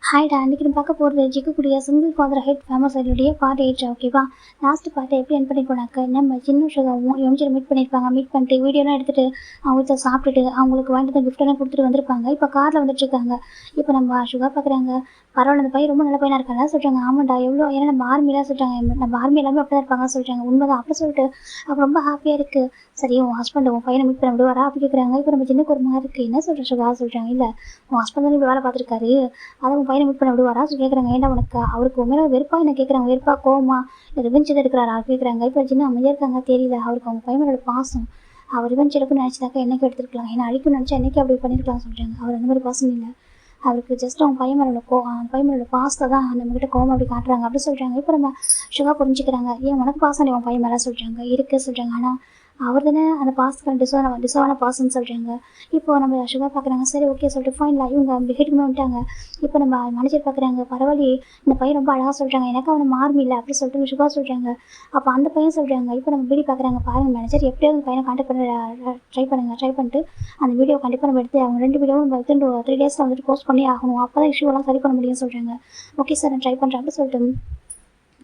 ஹாய்டா, இன்னைக்கு நம்ம பார்க்க போகிறது ஜிக்குக்குடிய சிங்கிள் ஃபாதர் ஹெட் ஃபேமஸ் ஐடியோடைய பார்ட் 8. ஓகேவா? லாஸ்ட் பார்ட்டை எப்படி என் பண்ணிக்கோனாக்க, நம்ம சின்ன சுகாவும் எம்ஜிஆர் மீட் பண்ணியிருப்பாங்க. மீட் பண்ணிட்டு வீடியோலாம் எடுத்துகிட்டு அவங்க சாப்பிட்டுட்டு அவங்களுக்கு வாங்கிட்டு கிஃப்டெல்லாம் கொடுத்துட்டு வந்திருப்பாங்க. இப்போ காரில் வந்துட்டுருக்காங்க. இப்போ நம்ம சுகா பார்க்குறாங்க. பரவாயில்ல, அந்த பையன் ரொம்ப நல்ல பையனாக இருக்காங்க சொல்கிறாங்க. ஆமாண்டா, எவ்வளோ ஏன்னா நம்ம ஆர்மிலாம் சொல்கிறாங்க. நம்ம ஆர்மி எல்லாமே அப்படி தான் இருப்பாங்க சொல்கிறாங்க. உண்மைதான் அப்படி சொல்லிட்டு அப்போ ரொம்ப ஹாப்பியாக இருக்குது. சரி, உன் ஹஸ்பண்ட் உன் பையனை மீட் பண்ண விடுவாரா அப்படி கேட்குறாங்க. இப்போ நம்ம சின்ன குடும்பமாக இருக்குது. என்ன சொல்கிற சுகா சொல்கிறாங்க. இல்லை, உன் ஹஸ்பண்ட் தான் இப்படி வேலை பார்த்துருக்காரு, அதை உன் பையனை மீட் பண்ண விடுவாரா கேட்குறாங்க. ஏன்டா உனக்கு அவருக்கு உண்மையில வெறுப்பா என்ன கேட்குறாங்க. வெறுப்பா கோவமா ரிவெஞ்ச் எடுக்கிறாரா கேட்குறாங்க. இப்போ சின்ன அமைதியாக இருக்காங்க. தெரியல, அவருக்கு அவங்க பையனோட பாசம். அவர் ரிவெஞ்ச் எடுக்குன்னு நினச்சிதாக்கா என்னைக்கு எடுத்துருக்கலாம், ஏன்னா அழிக்கும்னு நினச்சா என்னைக்கு அப்படி பண்ணியிருக்கலாம் சொல்கிறாங்க. அவர் அந்த மாதிரி பாசம் இல்லை, அவருக்கு ஜஸ்ட் அவங்க பையன் மேலோட அந்த பையன் மேலோட பாசத்தை தான் நம்மகிட்ட கோவம் அப்படி காட்டுறாங்க அப்படி சொல்கிறாங்க. இப்போ நம்ம சுகா புரிஞ்சுக்கிறாங்க. ஏன் உனக்கு பாசம் உன் பையன் மேலே சொல்கிறாங்க. இருக்குது சொல்கிறாங்க. ஆனால் அவர் தானே அந்த பாசத்துக்கு டிசர்வான பாசம்னு சொல்கிறாங்க. இப்போ நம்ம சுகா பார்க்குறாங்க. சரி, ஓகே சொல்லிட்டு ஃபைனில் இவங்க ஹெட்டுமே வந்துட்டாங்க. இப்போ நம்ம மேனேஜர் பார்க்குறாங்க. பரவாயில்லையே, இந்த பையன் ரொம்ப அழகாக சொல்கிறாங்க, எனக்கு அவனை மாறும் இல்லை அப்படி சொல்லிட்டு சுகா சொல்கிறாங்க. அப்போ அந்த பையன் சொல்கிறாங்க. இப்போ நம்ம வீடியோ பார்க்குறாங்க. பாருங்கள் மேனேஜர், எப்படியாவது அந்த பையனை கான்டாக்ட் பண்ண ட்ரை பண்ணிட்டு அந்த வீடியோ கண்டிப்பாக நம்ம எடுத்து அவங்க 2 வீடியோவும் நம்ம வித்தின் 3 டேஸில் வந்துட்டு போஸ்ட் பண்ணி ஆகணும். அப்போ தான் இஷ்யூவெல்லாம் சரி பண்ண முடியும்னு சொல்கிறாங்க. ஓகே சார், நான் ட்ரை பண்ணுறேன் அப்படி சொல்லிட்டு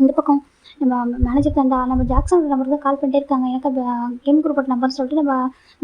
இந்த பக்கம் நம்ம மேனேஜர் தந்தா நம்ம ஜாக்சனோட நம்பருக்கு தான் கால் பண்ணிட்டே இருக்காங்க. எனக்கு கேம் குரூப்போட நம்பர்னு சொல்லிட்டு நம்ம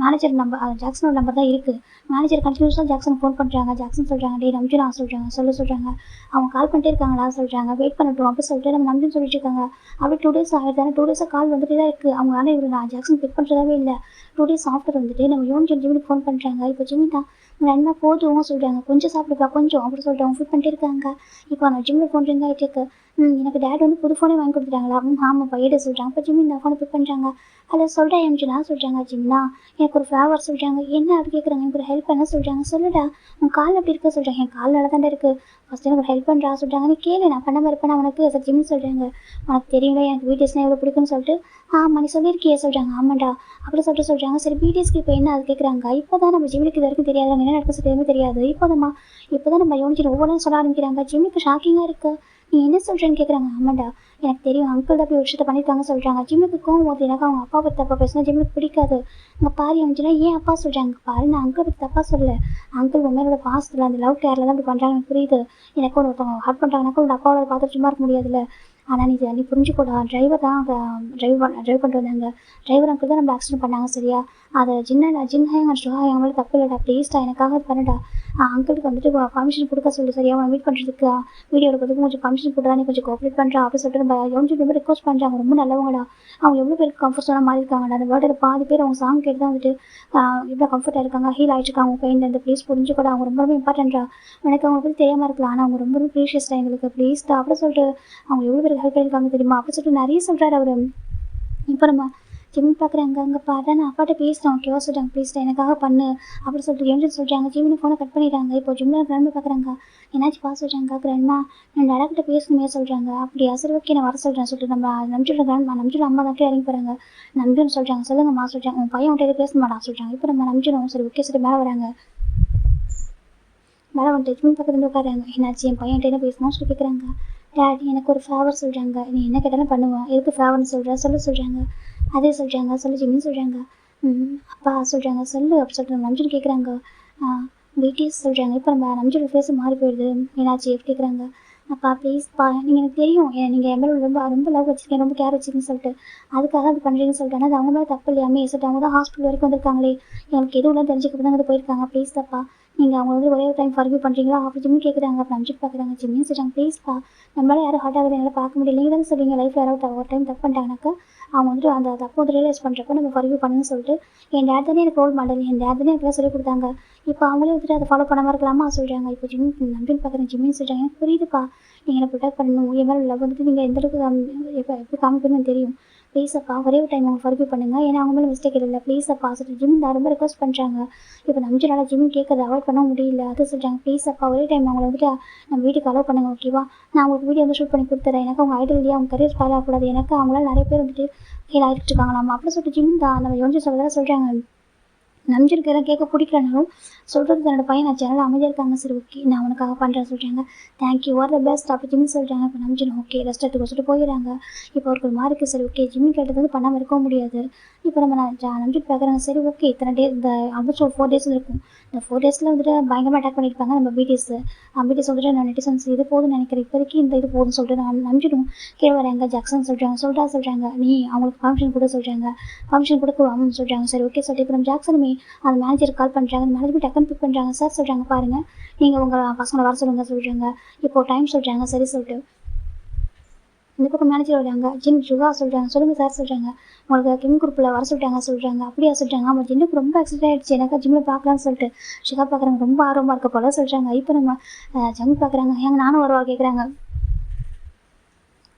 மேனேஜர் நம்பர் ஜாக்சனோட நம்பர் தான் இருக்குது. மேனேஜர் கண்டினியூஸாக ஜாக்சன் ஃபோன் பண்ணுறாங்க. ஜாக்சன் சொல்கிறாங்க, டே நம்பிச்சு நான் சொல்கிறாங்க. அவங்க கால் பண்ணிட்டே இருக்காங்களா சொல்கிறாங்க. வெயிட் பண்ணட்டும் அப்படி சொல்லிட்டு நம்ம நம்பின்னு சொல்லிட்டு இருக்காங்க. அப்படியே 2 டேஸ் ஆகிடுதானே, 2 டேஸாக கால் வந்துட்டு தான் இருக்குது. அவங்க ஆனால் இவர் நான் ஜாக்சன் பிக் பண்ணுறதாவே இல்லை. 2 டேஸ் ஆஃப்டர் வந்துட்டு நம்ம ஜிம்மிக்கு ஃபோன் பண்ணுறாங்க. இப்போ ஜிம்மி தான் நன்மை போதும் சொல்கிறாங்க. கொஞ்சம் சாப்பிடுப்பா கொஞ்சம் அப்படி சொல்லிட்டு அவங்க ஃபிட் பண்ணிட்டே இருக்காங்க. இப்போ அந்த ஜிம்மில் ஃபோன் ரிங் ஆகிட்டு இருக்கு. எனக்கு டேட் வந்து புது ஃபோனே வாங்கி கொடுத்துட்டாங்களா? ஆமாப்பா எடு சொல்கிறாங்க. இப்போ ஜிம்மி இந்த ஃபோனை பிக் பண்ணுறாங்க. அதில் சொல்கிறேன் எம்ஜினா சொல்கிறாங்க. ஜிம்னா எனக்கு ஒரு ஃபேவர் சொல்கிறாங்க. என்ன அப்படி கேட்குறாங்க. எனக்கு ஒரு ஹெல்ப் பண்ண சொல்கிறாங்க. சொல்லுடா, உன் கால் அப்படி இருக்க சொல்கிறாங்க. என் கால் நல்லா தானே இருக்குது, ஃபஸ்ட்டு எனக்கு ஒரு ஹெல்ப் பண்ணுறா சொல்கிறாங்க. நீ கேளு, நான் பண்ணாமல் இருப்பேன் உனக்கு சார் ஜிம்மி சொல்கிறாங்க. உனக்கு தெரியுங்களா எனக்கு வீடியோஸ்னால் எவ்வளோ பிடிக்கும்னு சொல்லிட்டு. ஆமாம் நீ சொல்லியிருக்கியே சொல்கிறாங்க. ஆமாண்டா அப்படி சொல்லிட்டு சொல்கிறாங்க. சரி, பிடிஎஸ்க்கு இப்போ என்ன அது கேட்குறாங்க. இப்போ தான் நம்ம ஜிம்மிக்கு இது வரைக்கும் தெரியாது, என்ன நடக்க சொல்லி எதுவுமே தெரியாது. இப்போ தான் நம்ம யோனிச்சு ஒவ்வொன்றும் சொல்ல ஆரம்பிக்கிறாங்க. ஜிம்மிக்கு ஷாக்கிங்காக இருக்குது. நீ என்ன சொல்கிறேன்னு கேட்குறாங்க. ஆமாண்டா எனக்கு தெரியும், அங்கிள் தான் அப்படி ஒரு விஷயத்த பண்ணியிருக்காங்க சொல்கிறாங்க. ஜிம்முக்கு கோவம் போது எனக்கு அவங்க அப்பா பற்றி தப்பாக பேசினா ஜிம்முக்கு பிடிக்காது. அங்கே பாரு அமைச்சுனா ஏன் அப்பா சொல்கிறாங்க. பாரு, நான் அங்கிள் பற்றி தப்பாக சொல்லலை. அங்கிள் உண்மையோட பாசத்தில் அந்த லவ் கேரில் தான் அப்படி பண்ணுறாங்க, எனக்கு புரியுது. எனக்கு ஒருத்தவங்க ஹார்ட் பண்ணுறாங்கனாக்கா உங்கள் அப்பாவோட பார்த்துட்டு சும்மா இருக்க முடியாதுல்ல. ஆனால் நீ புரிஞ்சுக்கூடா, டிரைவர் தான் ட்ரைவ் பண்ணிட்டு வந்தாங்க. டிரைவர் அங்கிள் தான் நம்ம ஆக்சிடென்ட் பண்ணாங்க சரியா. அதை ஜின்ஹாய் எங்கள் மேலே தப்பு இல்லைடா, ப்ளீஸ்டா எனக்காக அது பண்ணுடா. அங்கிளுக்கு வந்துட்டு பர்மிஷன் கொடுக்க சொல்லி சரியா, அவனை மீட் பண்ணுறதுக்கு வீடியோ எடுக்கிறதுக்கு கொஞ்சம் பர்மிஷன் கொடுத்தா நீ கொஞ்சம் கோஆப்ரேட் பண்ணுறா அப்படி சொல்லிட்டு நம்ம ரொம்ப ரிக்வஸ்ட் பண்ணுறாங்க. ரொம்ப நல்லவங்கடா, அவங்க எவ்வளோ பேருக்கு கம்ஃபர்ட்ஸாக மாறியிருக்காங்கடா. அந்த வேர்டில் பாதி பேர் அவங்க சாங் கேட்டு தான் வந்துட்டு எவ்வளோ கம்ஃபர்ட்டாக இருக்காங்க, ஹீல் ஆகிட்டுருக்காங்க அவங்க பெயின். இந்த ப்ளீஸ் புரிஞ்சுக்கூட, அவங்க ரொம்ப இம்பார்ட்டன்டா. எனக்கு அவங்க பற்றி தெரியாமல் இருக்கலாம், ஆனால் அவங்க ரொம்ப ப்ரீஷியஸ்டா எங்களுக்கு, ப்ளீஸ்டா அப்படி சொல்லிட்டு அவங்க எவ்வளோ பேருக்கு ஹெல்ப் பண்ணியிருக்காங்க தெரியுமா அப்படி சொல்லிட்டு நிறைய சொல்கிறாரு அவர். இப்போ நம்ம ஜிம்மி பார்க்குறாங்க. அங்கே பாரு, நான் அப்பாட்ட பேசுகிறேன் ஓகேவா சொல்கிறாங்க. ப்ளீஸ்டா எனக்காக பண்ணு அப்படி சொல்லிட்டு எம்ஜி சொல்கிறாங்க. ஜிம்மினு ஃபோனை கட் பண்ணிடுறாங்க. இப்போ ஜிம்மில் கிராண்ட்மா பார்க்குறாங்க. என்னாச்சு பா சொல்கிறாங்க. கிராண்ட்மா நான் டேடாக்கிட்ட பேசணுமே சொல்கிறாங்க. அப்படியா சரி ஓகே நான் வர சொல்கிறேன் சொல்லிட்டு நம்ம நம்பிச்சோட நம்பிச்சோட அம்மா தான் இறங்கி போகிறாங்க. நம்பின்னு சொல்கிறாங்க. சொல்லுங்கம்மா சொல்கிறாங்க. உன் பையன் விட்டு எதுவும் பேச மாட்டான் சொல்கிறாங்க. இப்போ நம்ம நம்பிச்சிடும். சரி ஓகே சரி மேலே வராங்க. மேலே வந்துட்டு ஜிம்மி பக்கத்துல உட்காராங்க. என்னாச்சு என் பையன்கிட்ட என்ன பேசணும்னு சொல்லி கேட்குறாங்க. டேட் எனக்கு ஒரு ஃபேவர் சொல்கிறாங்க. நீ என்ன கேட்டாலும் பண்ணுவேன், எதுக்கு ஃபேவர்னு சொல்கிறாங்க. அதே சொல்கிறாங்க. சொல்லு ஜிம்மின்னு சொல்கிறாங்க. அப்பா சொல்கிறாங்க. சொல்லு அப்படி சொல்லிட்டு நம்ம நம்பிச்சுட்டு கேட்குறாங்க. பிடிஎஸ் சொல்கிறாங்க. இப்போ நம்ம நம்பிச்சோட ஃபேஸ் மாறி போயிடுது. என்னாச்சு எப்படி கேட்குறாங்க. அப்பா ப்ளீஸ்ப்பா, நீங்கள் எனக்கு தெரியும் நீங்கள் என் மேலே ரொம்ப லவ் வச்சுருக்கேன், ரொம்ப கேர் வச்சுருக்கேன்னு சொல்லிட்டு அதுக்காக அப்படி பண்ணுறீங்கன்னு சொல்லிட்டு. ஆனால் அது அவங்க மேலே தப்பு இல்லையாமே சொல்லிட்டு அவங்க தான் ஹாஸ்பிட்டல் வரைக்கும் வந்திருக்காங்களே, எனக்கு எதுவும் தெரிஞ்சுக்க தான் அது போயிருக்காங்க. ப்ளீஸ் தப்பா, நீங்கள் அவங்க வந்து ஒரே ஒரு டைம் ஃபர்கிவ் பண்ணுறீங்களா அப்படி ஜிம்மி கேட்குறாங்க. அப்போ நம்பிச்சு பார்க்குறாங்க. ஜிம்மின்னு சொல்கிறாங்க. ப்ளீஸ்ப்பா, நம்மளால யாரும் ஹார்ட் ஆகுது என்னால் பார்க்க முடியல, நீங்கள் தானே சொல்லுவீங்க லைஃப்பில் யாராவது ஒரு டைம் தப்பு பண்ணிட்டாங்கனாக்கா அவங்க வந்துட்டு அந்த தப்பு வந்து ரியலைஸ் பண்ணுறப்போ நம்ம ஃபர்கிவ் பண்ணுன்னு சொல்லிட்டு. என் டேட் தானே எனக்கு ரோல் மாடல், என் டேட் தானே எனக்கு சொல்லி கொடுத்தாங்க. இப்போ அவங்களே வந்துட்டு அதை ஃபாலோ பண்ணாமல் இருக்கலாமா சொல்கிறாங்க. இப்போ ஜிம்மி நம்பின்னு பார்க்குறேன். ஜிம்மின்னு சொல்கிறாங்க. எனக்கு புரியுதுப்பா, நீங்கள் என்னை ப்ரொடெக்ட் பண்ணணும், என் மேலே லவ் வந்துட்டு நீங்கள் எந்தளவுக்கு எப்படி காமிக்கணும்னு தெரியும். ப்ளீஸ் அப்பா ஒரே ஒரு டைம் அவங்க ஃபர்கிவ் பண்ணுங்கள், ஏன்னா அவங்க மேலே மிஸ்டேக் இல்லை. ப்ளீஸ் அப்பா சொல்லிட்டு ஜிம்மி தான் ரொம்ப ரெக்வஸ்ட் பண்ணுறாங்க. இப்போ நம்பிச்சனால ஜிம்மி கேட்கறத அவாய்ட் பண்ண முடியல. அது சொல்கிறாங்க. ப்ளீஸ் அப்பா ஒரே டைம் அவங்கள வந்துட்டு நம்ம வீட்டுக்கு அலோவ் பண்ணுங்கள் ஓகேவா. நான் உங்களுக்கு வீடியோ வந்து ஷூட் பண்ணி கொடுத்துறேன். எனக்கு அவங்க ஐடியா இல்லையா, அவங்க கரியர் ஸ்பாயில் ஆகக்கூடாது. எனக்கு அவங்களால நிறைய பேர் வந்துட்டு ஹீல் ஆகிட்டு இருக்காங்களாமா அப்படி சொல்லிட்டு ஜிம்மி தான் நம்ம யோசிச்சு சொல்கிறதா சொல்கிறாங்க. நம்பிச்சிருக்கு எல்லாம் கேட்க பிடிக்கலனாலும் சொல்கிறது தன்னோட பையன் ஆச்சு, அதனால் அமைதியாக இருக்காங்க. சரி ஓகே நான் உனக்காக பண்ணுறேன் சொல்கிறாங்க. தேங்க்யூ ஆர் த பெஸ்ட் அப்படி ஜிம்மி சொல்கிறாங்க. இப்போ நம்பிச்சிடும் ஓகே ரெஸ்ட் எடுத்துக்க சொல்லிட்டு போயிடுறாங்க. இப்போ அவருக்கு ஒரு மாதிரி இருக்குது. சரி ஓகே ஜிம்மி கேட்டது வந்து பண்ணாமல் இருக்க முடியாது. இப்போ நம்ம நம்பிட்டு பார்க்குறாங்க. சரி ஓகே இத்தனை டே இந்த ஆல்மோஸ்ட் ஒரு 4 days இருக்கும். இந்த 4 daysல வந்துட்டு பயங்கரமாக அட்டாக் பண்ணியிருப்பாங்க நம்ம பிடிஎஸ். பிடிஎஸ் வந்துட்டு நான் நெட்டிசன்ஸ் இது போதும்னு நினைக்கிறேன், இப்போதைக்கு இந்த இது போதும்னு சொல்லிட்டு நான் நம்பிச்சிடும் கீழே வராங்க. ஜாக்சன் சொல்கிறாங்க நீ அவங்களுக்கு பர்மிஷன் கூட சொல்கிறாங்க. பர்மிஷன் கொடுக்க வாங்கன்னு சொல்கிறாங்க. சரி ஓகே சொல்லிட்டு இப்போ நம்ம ஜாக்சனுமே அந்த மேனேஜர் கால் பண்ணுறாங்க. அந்த மேனேஜர் டக்குன்னு பிக் பண்ணுறாங்க. சார் சொல்கிறாங்க பாருங்கள் நீங்கள் உங்கள் பசங்களை வர சொல்லுங்கள் சொல்கிறாங்க. இப்போது டைம் சொல்கிறாங்க. சரி சொல்லிட்டு இந்த பக்கம் மேனேஜர் வராங்க. ஜின் சுகா சொல்கிறாங்க. சொல்லுங்கள் சார் சொல்கிறாங்க. உங்களுக்கு கிம் குரூப்பில் வர சொல்கிறாங்க. அப்படியா சொல்கிறாங்க. ஆமாம் ஜின்னுக்கு ரொம்ப எக்ஸைட் ஆகிடுச்சு எனக்கு ஜிம்மில் பார்க்கலான்னு சொல்லிட்டு. சுகா பார்க்குறாங்க ரொம்ப ஆர்வமாக இருக்க போல சொல்கிறாங்க. இப்போ நம்ம ஜங் பார்க்குறாங்க. ஏங்க நானும் வருவா கேட்குறாங்க.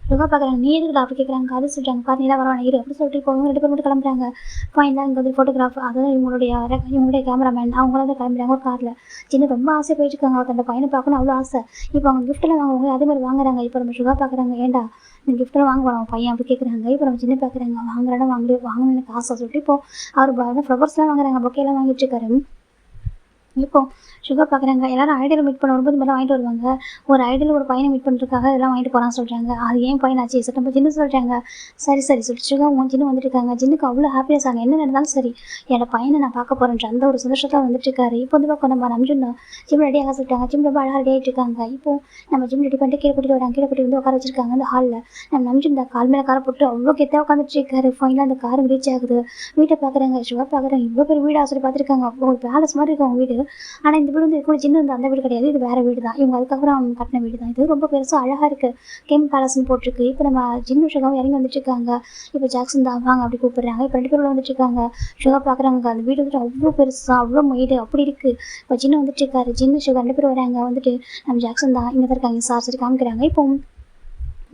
சுகா பார்க்குறாங்க. நீ எதுக்கு அப்படி கேட்குறாங்க. அது சொல்கிறாங்க பாரு நீலாம் வரவான இரு அப்படி சொல்லிட்டு இப்போ இவங்க 2 பேர் மட்டும் கிளம்புறாங்க. ஃபைனலாக இங்கே வந்து ஃபோட்டோகிராஃப் அதாவது இவங்களுடைய கேமராமேன் அவங்கள வந்து கிளம்புறாங்க ஒரு காரில். சின்ன ரொம்ப ஆசை போயிட்டு இருக்காங்க. அவர் அந்த பையனை பார்க்கணும் அவ்வளோ ஆசை. இப்போ அவங்க கிஃப்ட்டெல்லாம் வாங்குவாங்க அதே மாதிரி வாங்குறாங்க. இப்போ நம்ம சுகா பார்க்குறாங்க. ஏன்டா இந்த கிஃப்ட்டெல்லாம் வாங்குவாங்க அவன் பையன் அப்படி கேட்குறாங்க. இப்போ நம்ம சின்ன பார்க்குறாங்க. வாங்குறானா வாங்கணும்னு எனக்கு ஆசை சொல்லிட்டு இப்போ அவர் ஃப்ளவர்ஸ்லாம் வாங்குறாங்க. பொக்கையெல்லாம் வாங்கிட்டு இருக்காரு. இப்போ சுகா பார்க்குறாங்க. எல்லாரும் ஐடியில் மீட் பண்ண வரும்போது மேலே வாங்கிட்டு வருவாங்க. ஒரு ஐடியில் ஒரு பையனை மீட் பண்ணுறதுக்காக இதெல்லாம் வாங்கிட்டு போகிறான்னு சொல்கிறாங்க. அது ஏன் பையனாச்சு சரி நம்ம ஜின்னு சொல்கிறாங்க. சரி சொல்லிட்டு சுகா ஜின்னு வந்துட்டு இருக்காங்க. ஜின்னுக்கு அவ்வளோ ஹாப்பினஸ் ஆகும். என்ன நடந்தாலும் சரி என்னோட பையனை நான் பார்க்க போகிறேன்ற அந்த ஒரு சந்தோஷத்தில் வந்துட்டு இருக்காரு. இப்போ வந்து பார்க்க நம்ம நம்பிச்சுன்னா ஜிம் ரெடியாக சொல்லிட்டாங்க. ஜிம் ரொம்ப அழகாக ரெடி ஆகிட்டு இருக்காங்க. இப்போ நம்ம ஜிம் ரெடி பண்ணிட்டு கீழே கூட்டிட்டு வராங்க. கீழே கூட்டிட்டு வந்து உட்கார வச்சிருக்காங்க அந்த ஹாலில். நம்ம நம்பிச்சுருந்தா கால் மேலே காரை போட்டு அவ்வளோ கெத்தாக உட்காந்துட்டு இருக்காரு. ஃபைனலாக அந்த கார் ரீச் ஆகுது. வீட்டை பார்க்குறாங்க. சுகா பார்க்குறாங்க. இவ்வளோ பேர் வீடு ஆசை பார்த்துருக்காங்க. ஒரு பேலஸ் மாதிரி இருக்கும் அவங்க வீடு. ஆனால் இந்த வீடு வந்து கூட சின்ன வந்து அந்த வீடு கிடையாது. இது வேறு வீடு தான். இவங்க அதுக்கப்புறம் அவங்க கட்டின வீடு தான். இது ரொம்ப பெருசாக அழகாக இருக்குது. கேம் பேலஸ்ன்னு போட்டிருக்கு. இப்போ நம்ம ஜின்னு சுகாவும் இறங்கி வந்துட்டு இருக்காங்க. இப்போ ஜாக்சன் தான் வாங்க அப்படி கூப்பிடுறாங்க. இப்போ 2 பேரும் வந்துட்டு இருக்காங்க. சுகா பார்க்குறாங்க. அந்த வீடு வந்துட்டு அவ்வளோ பெருசாக அவ்வளோ வீடு அப்படி இருக்குது. இப்போ ஜின்னு வந்துட்டு இருக்காரு. ஜின்னு சுகா 2 பேரும் வராங்க. வந்துட்டு நம்ம ஜாக்சன் தான் இங்கே தான் இருக்காங்க சார் சரி காமிக்கிறாங்க. இப்போ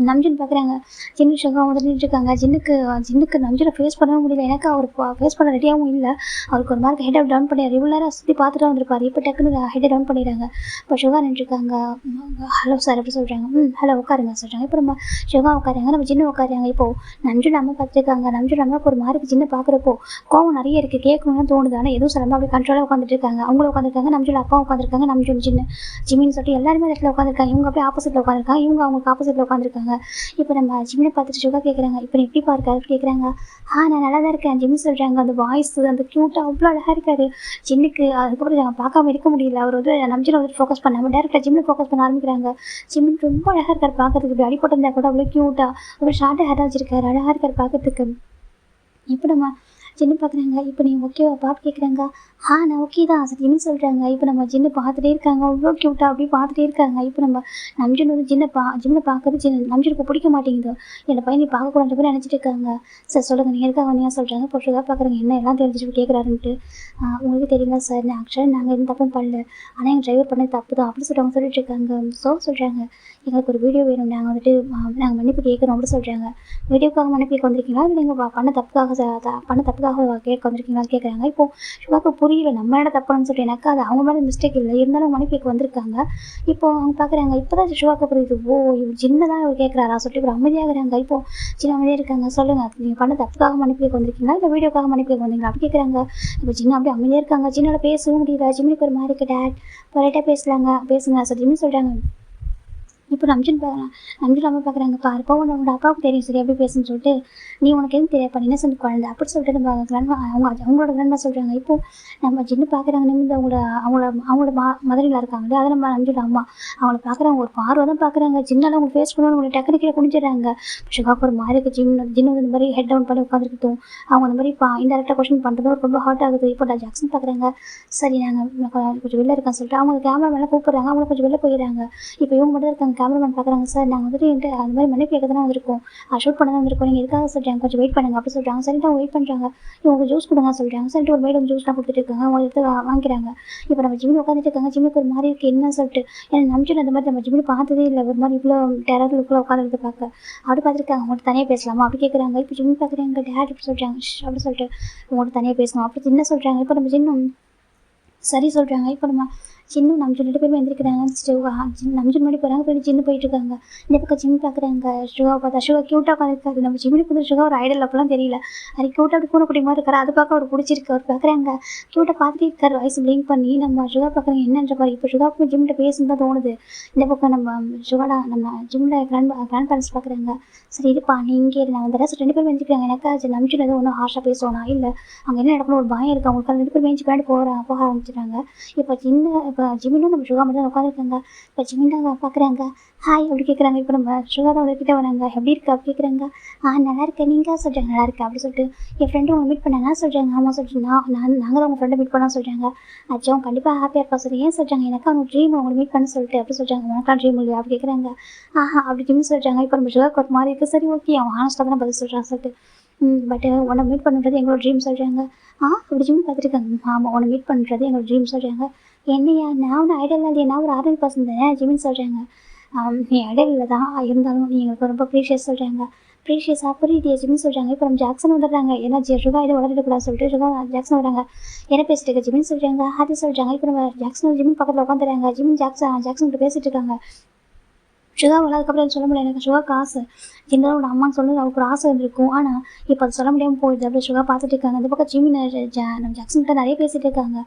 நம்ஜின் பார்க்குறாங்க. ஜின்னு சுகா வந்துட்டு இருக்காங்க. ஜின்னுக்கு நம்ஜினை ஃபேஸ் பண்ணவும் முடியல. எனக்கு அவர் ஃபேஸ் பண்ண ரெடியாகவும் இல்லை. அவருக்கு ஒரு மார்க் ஹெட் டவுன் பண்ணிடுறாரு. இவ்வளோ நேரம் சுற்றி பார்த்துட்டு வந்திருப்பாரு. இப்போ டக்குன்னு ஹெட்டை டவுன் பண்ணிடுறாங்க. இப்போ சுகா நின்றுருக்காங்க. ஹலோ சார் அப்படி சொல்கிறாங்க. ஹலோ உட்காருங்க சொல்கிறாங்க. இப்போ நம்ம சுகா உட்காருங்க. நம்ம ஜின்னு உட்காருங்க. இப்போது நம்ஜின் அம்மா பார்த்துருக்காங்க. நம்ஜின் அம்மாவுக்கு ஒரு மார்க்கு ஜின்னு பார்க்குறப்போ கோவம் நிறைய இருக்குது. கேட்கணும்னு தோணுது. ஆனால் எதுவும் சொல்லாமல் அப்படி கண்ட்ரோலாக உட்காந்துட்டு இருக்காங்க. அவங்களும் உட்காந்துருக்காங்க. நம்ஜின் அப்பா உட்காந்துருக்காங்க. நம்ஜின் ஜிம்மின்னு சொல்லிட்டு எல்லாருமே இடத்துல உட்காந்துருக்காங்க. இவங்க அப்படியே ஆப்போசிட்டில் உட்காந்துருக்காங்க. இவங்க அவங்களுக்கு ஆப்போசிட்டில் உட்காந்துருக்காங்க. இப்போ நம்ம ஜிம்மினை பார்த்துட்டு சுகா கேட்குறாங்க. இப்போ நீ எப்படி பார்க்காரு கேட்குறாங்க. நான் நல்லா தான் இருக்கேன் ஜிம்மி சொல்கிறாங்க. அந்த வாய்ஸ் அந்த க்யூட்டாக அவ்வளோ அழகாக இருக்காரு ஜின்னுக்கு. அதுக்கப்புறம் நாங்கள் பார்க்காம இருக்க முடியல. அவர் வந்து நம்ஜினை வந்து ஃபோக்கஸ் பண்ணாமல் டேரெக்டாக ஜிம்மில் ஃபோக்கஸ் பண்ண ஆரம்பிக்கிறாங்க. ஜிம்மின் ரொம்ப அழகாக இருக்கார் பார்க்கறதுக்கு. இப்படி அடிப்பட்டிருந்தா கூட அவ்வளோ க்யூட்டாக அவ்வளோ ஷார்ட்டாக ஹேராக வச்சிருக்காரு. அழகாக இருக்கார் பார்க்கறதுக்கு. இப்போ நம்ம ஜின்னு பார்க்குறாங்க. இப்போ நீ ஓகேவா பாப்பு கேட்குறாங்க. நான் ஓகே தான் சரின்னு சொல்கிறாங்க. இப்போ நம்ம ஜின்னு பார்த்துட்டே இருக்காங்க. அவ்வளோ க்யூட்டாக அப்படி பார்த்துட்டே இருக்காங்க. இப்போ நம்ம நம்ஜின் வந்து ஜிம்மை பார்க்கறது நம்ஜினுக்கு பிடிக்க மாட்டேங்குது. என்னோட பையன் நீ பார்க்கக்கூடாது பேர் நினச்சிட்டு இருக்காங்க. சார் சொல்லுங்கள் நீங்கள் இருக்காங்க வந்தீங்க சொல்கிறாங்க. இப்போ சுகா பார்க்குறாங்க. என்ன எல்லாம் தெரிஞ்சுட்டு கேட்குறாருன்ட்டு. உங்களுக்கு தெரியுங்களா சார் ஆக்சுவலாக நாங்கள் எதுவும் தப்பும் பண்ணல. ஆனால் எங்கள் டிரைவர் பண்ணது தப்பு தான் அப்படி சொல்கிறவங்க சொல்லிட்டு இருக்காங்க. சொல்கிறாங்க எங்களுக்கு ஒரு வீடியோ வேணும். நாங்கள் வந்துட்டு நாங்கள் மன்னிப்பு கேட்குறோம் அப்படி சொல்கிறாங்க. வீடியோக்காக மன்னிப்பு கேட்க வந்திருக்கீங்களா இல்லை நீங்கள் பண்ண தப்புக்காக கேட்க வந்திருக்கீங்களான்னு கேட்குறாங்க. இப்போது சுகாக்கு புரியல நம்ம என்ன தப்புன்னு சொல்லிட்டு. எனக்கு அது அவங்க மேலே மிஸ்டேக் இல்லை, இருந்தாலும் மன்னிப்பு கேட்க வந்திருக்காங்க. இப்போ அவங்க பார்க்குறாங்க. இப்போ தான் சுகாக்கு புரியுது. ஓ இவர் ஜின்னு தான் இவர் கேட்குறாரா சொல்லிட்டு இவர் அமைதியாகிறாங்க. இப்போ சின்ன அமைதியாக இருக்காங்க. சொல்லுங்கள் நீங்கள் பண்ண தப்புக்காக மன்னிப்பு கேட்க வந்திருக்கீங்களா இல்லை வீடியோக்காக மன்னிப்பு கேட்க வந்தீங்களா அப்படி கேட்குறாங்க. இப்போ ஜின்னு அப்படியே அமைதியாக இருக்காங்க. ஜின்னால பேசவும் முடியல. ஜிம்மிக்கு ஒரு மாதிரி இருக்கு. டேட் பொலைட்டாக பேசுங்க சார் ஜிம்மி சொல்கிறாங்க. இப்போ நம்ஜின் அம்மா பார்க்குறாங்க. பாருப்பா உன்னோட அப்பாவுக்கு தெரியும் சரி எப்படி பேசுன்னு சொல்லிட்டு. நீ உனக்கு எதுவும் தெரியாப்பா நீ என்ன சொன்ன குழந்தை அப்படி சொல்லிட்டு நம்ம கிராண்ட்மா அவங்களோட கிராண்ட்மா சொல்கிறாங்க. இப்போது நம்ம ஜின்னு பார்க்குறாங்க. நிமிந்து அவங்களோட மதுரையில் இருக்காங்களே அதை நம்ம நம்ஜின் அம்மா அவங்கள பார்க்குறாங்க. ஒரு பார்வை தான் பார்க்குறாங்க. ஜின்னால அவங்க ஃபேஸ் பண்ணுவாங்க. உங்களுக்கு டக்குனு கீழே குடிச்சிடுறாங்க. சுகாக்கு ஒரு மாதிரி இருக்குது. ஜின்னு இந்த மாதிரி ஹெட் டவுன் பண்ணி உட்காந்துருக்கட்டும். அவங்க இந்த மாதிரி இன்டெரக்டாக கொஸ்டின் பண்ணுறது ரொம்ப ஹார்ட் ஆகுது. இப்போ நான் ஜாக்சன் பார்க்குறாங்க. சரி நாங்கள் கொஞ்சம் வெளில இருக்கான்னு சொல்லிட்டு அவங்க கேமரா மேலே கூப்பிட்றாங்க. அவங்க கொஞ்சம் வெளில போயிடுறாங்க. இப்போ இவங்க மட்டும் இருக்காங்க. கேமராமேன் பார்க்குறாங்க. சார் நாங்கள் வந்துட்டு அந்த மாதிரி மன்னிப்பு கேட்க தான் வந்திருக்கோம். ஷூட் பண்ண தான் வந்திருக்கோம். நீங்கள் எதுக்காக சொல்கிறாங்க கொஞ்சம் வெயிட் பண்ணுங்க அப்படி சொல்கிறாங்க. சரிட்டு அவங்க வெயிட் பண்ணுறாங்க. இவங்க ஜூஸ் கொடுங்க சொல்கிறாங்க. சரிட்டு ஒரு மேடம் ஜூஸ்லாம் கொடுத்துட்டு இருக்காங்க. அவங்க எடுத்து வாங்கிக்கிறாங்க. இப்போ நம்ம ஜிம்மி உட்காந்துட்டு இருக்காங்க. ஜிம்மிக்கு ஒரு மாதிரி இருக்குது என்ன சொல்லிட்டு. ஏன்னா நம்ஜின் அந்த மாதிரி நம்ம ஜிம்மி பார்த்ததே இல்லை. ஒரு மாதிரி இவ்வளோ டெரர் லுக்கில் உட்காந்துட்டு பார்க்க அப்படி பார்த்துருக்காங்க. அவங்கள்ட்ட தனியாக பேசலாமா அப்படி கேட்குறாங்க. இப்போ ஜிம்மி பார்க்குறாங்க. டேட் இப்படி சொல்கிறாங்க அப்படி சொல்லிட்டு உங்கள்கிட்ட தனியாக பேசணும் அப்படி என்ன சொல்கிறாங்க. இப்போ நம்ம ஜின்னும் சரி சொல்கிறாங்க. இப்போ நம்ம சின்ன நம்ஜுன் 2 பேரும் எந்திரிக்கிறாங்க. நம்ஜுன் முன்னாடி போகிறாங்க, போய் ஜின்னு போயிட்டு இருக்காங்க. இந்த பக்கம் ஜிம் பார்க்குறாங்க. சுகாவை பார்த்தா சுகா க்யூட்டாக உட்காந்துருக்காரு. நம்ம ஜிம்முக்கு வந்து சுகா ஒரு ஐடல் அப்பெல்லாம் தெரியல. அது க்யூட்டாக அப்படி பூனைக்குட்டி மாதிரி இருக்காரு. அது பார்க்க அவர் பிடிச்சிருக்கு. அவர் பார்க்குறாங்க, க்யூட்டாக பார்த்துட்டு இருக்காரு. வாய்ஸ் பிளிங்க் பண்ணி நம்ம சுகா பார்க்குறாங்க என்னன்ற மாதிரி. இப்போ சுகாவுக்கு ஜிம்கிட்ட பேசணும் தான் தோணுது. இந்த பக்கம் நம்ம சுகாடா நம்ம ஜிம்மில் கிராண்ட் பேரண்ட்ஸ் பார்க்குறாங்க. சரி இருப்பா நீ இங்கே இரு, நான் வந்துடுறேன். 2 பேரும் எந்திரிக்கிறாங்க. எனக்கு அது நம்ஜுன் எதுவும் ஒன்றும் ஹார்ஷாக பேசுவானா இல்லை அங்கே என்ன நடக்கணும் ஒரு பயம் இருக்குது அவங்களுக்கு. 2 பேரும் மேய்ச்சி பின்னாடி போக ஆரம்பிச்சிட்டாங்க. இப்போ ஜிமினும் நம்ம சுகா மட்டும் தான் உட்காந்துருக்காங்க. இப்போ ஜிமின் பார்க்குறாங்க. ஹாய் அப்படி கேட்குறாங்க. இப்போ நம்ம சுகா தான் வந்துக்கிட்டே வராங்க. எப்படி இருக்கா அப்படி கேட்குறாங்க. நல்லா இருக்கேன் நீங்கள் சொல்கிறாங்க. நல்லா இருக்கேன் அப்படி சொல்லிட்டு என் ஃப்ரெண்டு உங்களை மீட் பண்ணேன்னா சொல்கிறாங்க. ஆமாம் சொல்லிட்டு நாங்கள் தான் உங்கள் ஃப்ரெண்டை மீட் பண்ண சொல்கிறாங்க. அச்சா கண்டிப்பாக ஹாப்பியாக இருப்பா சொல்லி ஏன் சொல்கிறாங்க. எனக்கு அவங்க ட்ரீம் உங்களை மீட் பண்ண சொல்லிட்டு அப்படி சொல்கிறாங்க. உனக்கா ட்ரீம் இல்லையா அப்படி கேட்குறாங்க. அப்படி ஜிம் சொல்கிறாங்க. இப்போ நம்ம சுகாக்கு ஒரு மாதிரி இருக்குது. சரி ஓகே அவன் ஹானஸ்ட்டாக தான் பதில் சொல்கிறான் சொல்லிட்டு பட் உன்னை மீட் பண்ணுறது எங்களோட ட்ரீம் சொல்கிறாங்க. அப்படி ஜிம் பார்த்துருக்காங்க. ஆமாம் உன்னை மீட் பண்ணுறது எங்களோட ட்ரீம் சொல்கிறாங்க. என்னையா நான் ஒன்றும் ஐடியா இல்லையா, நான் ஒரு 60% தானே ஜிமின்னு சொல்கிறாங்க. நீ ஐடியா தான் இருந்தாலும் நீ எங்களுக்கு ரொம்ப ப்ரீஷியஸ் சொல்கிறாங்க. ப்ரீஷியஸாக புரியுது ஜிமின்னு சொல்கிறாங்க. இப்போ நம்ம ஜாக்சன் வந்துடுறாங்க. ஏன்னா சுகா இதை வளர்த்துக்கூடாது சொல்லிட்டு சுகா ஜாக்சன் வராங்க. என்ன பேசிட்டு இருக்க ஜிமின்னு சொல்கிறாங்க. அது சொல்கிறாங்க. இப்போ நம்ம ஜாக்சன் ஜிமின் பக்கத்தில் உட்காந்துறாங்க. ஜிமின் ஜாக்சன் கிட்ட பேசிட்டு இருக்காங்க. சுகா அதுக்கப்புறம் சொல்ல முடியல. எனக்கு சுகா காசு ஜிம்தான் உன்னோட அம்மான்னு சொல்லி அவருக்கு ஒரு ஆசை இருந்திருக்கும். ஆனால் இப்போ அது சொல்ல முடியாமல் போயிடுது. அப்படி சுகா பார்த்துட்டு இருக்காங்க. அந்த பக்கம் ஜிமின் நம்ம ஜாக்சன் கிட்ட நிறைய பேசிகிட்டு இருக்காங்க.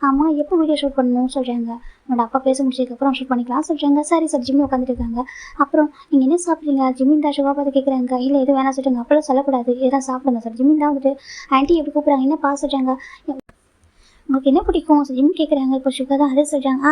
அம்மா எப்போ வீடியோ ஷூட் பண்ணணும்னு சொல்கிறாங்க. உன்னோட அப்பா பேச முடிச்சதுக்கப்புறம் ஷூட் பண்ணிக்கலாம் சொல்கிறாங்க. சரி சார் ஜிம்மி உட்காந்துட்டு இருக்காங்க. அப்புறம் நீங்கள் என்ன சாப்பிட்றீங்க ஜிமின் தான் சுகா பார்த்து கேட்குறாங்க. இல்லை எதுவும் வேணாம் சொல்லிட்டாங்க. அப்போல்லாம் சொல்லக்கூடாது எதாவது சாப்பிடுங்க சார். ஜிமின் தான் வந்துட்டு ஆண்டி எப்படி கூப்பிட்றாங்க என்ன பா சொல்கிறாங்க. உங்களுக்கு என்ன பிடிக்கும் ஜிம் கேட்குறாங்க. இப்போ சுகா தான் அதே சொல்கிறாங்க.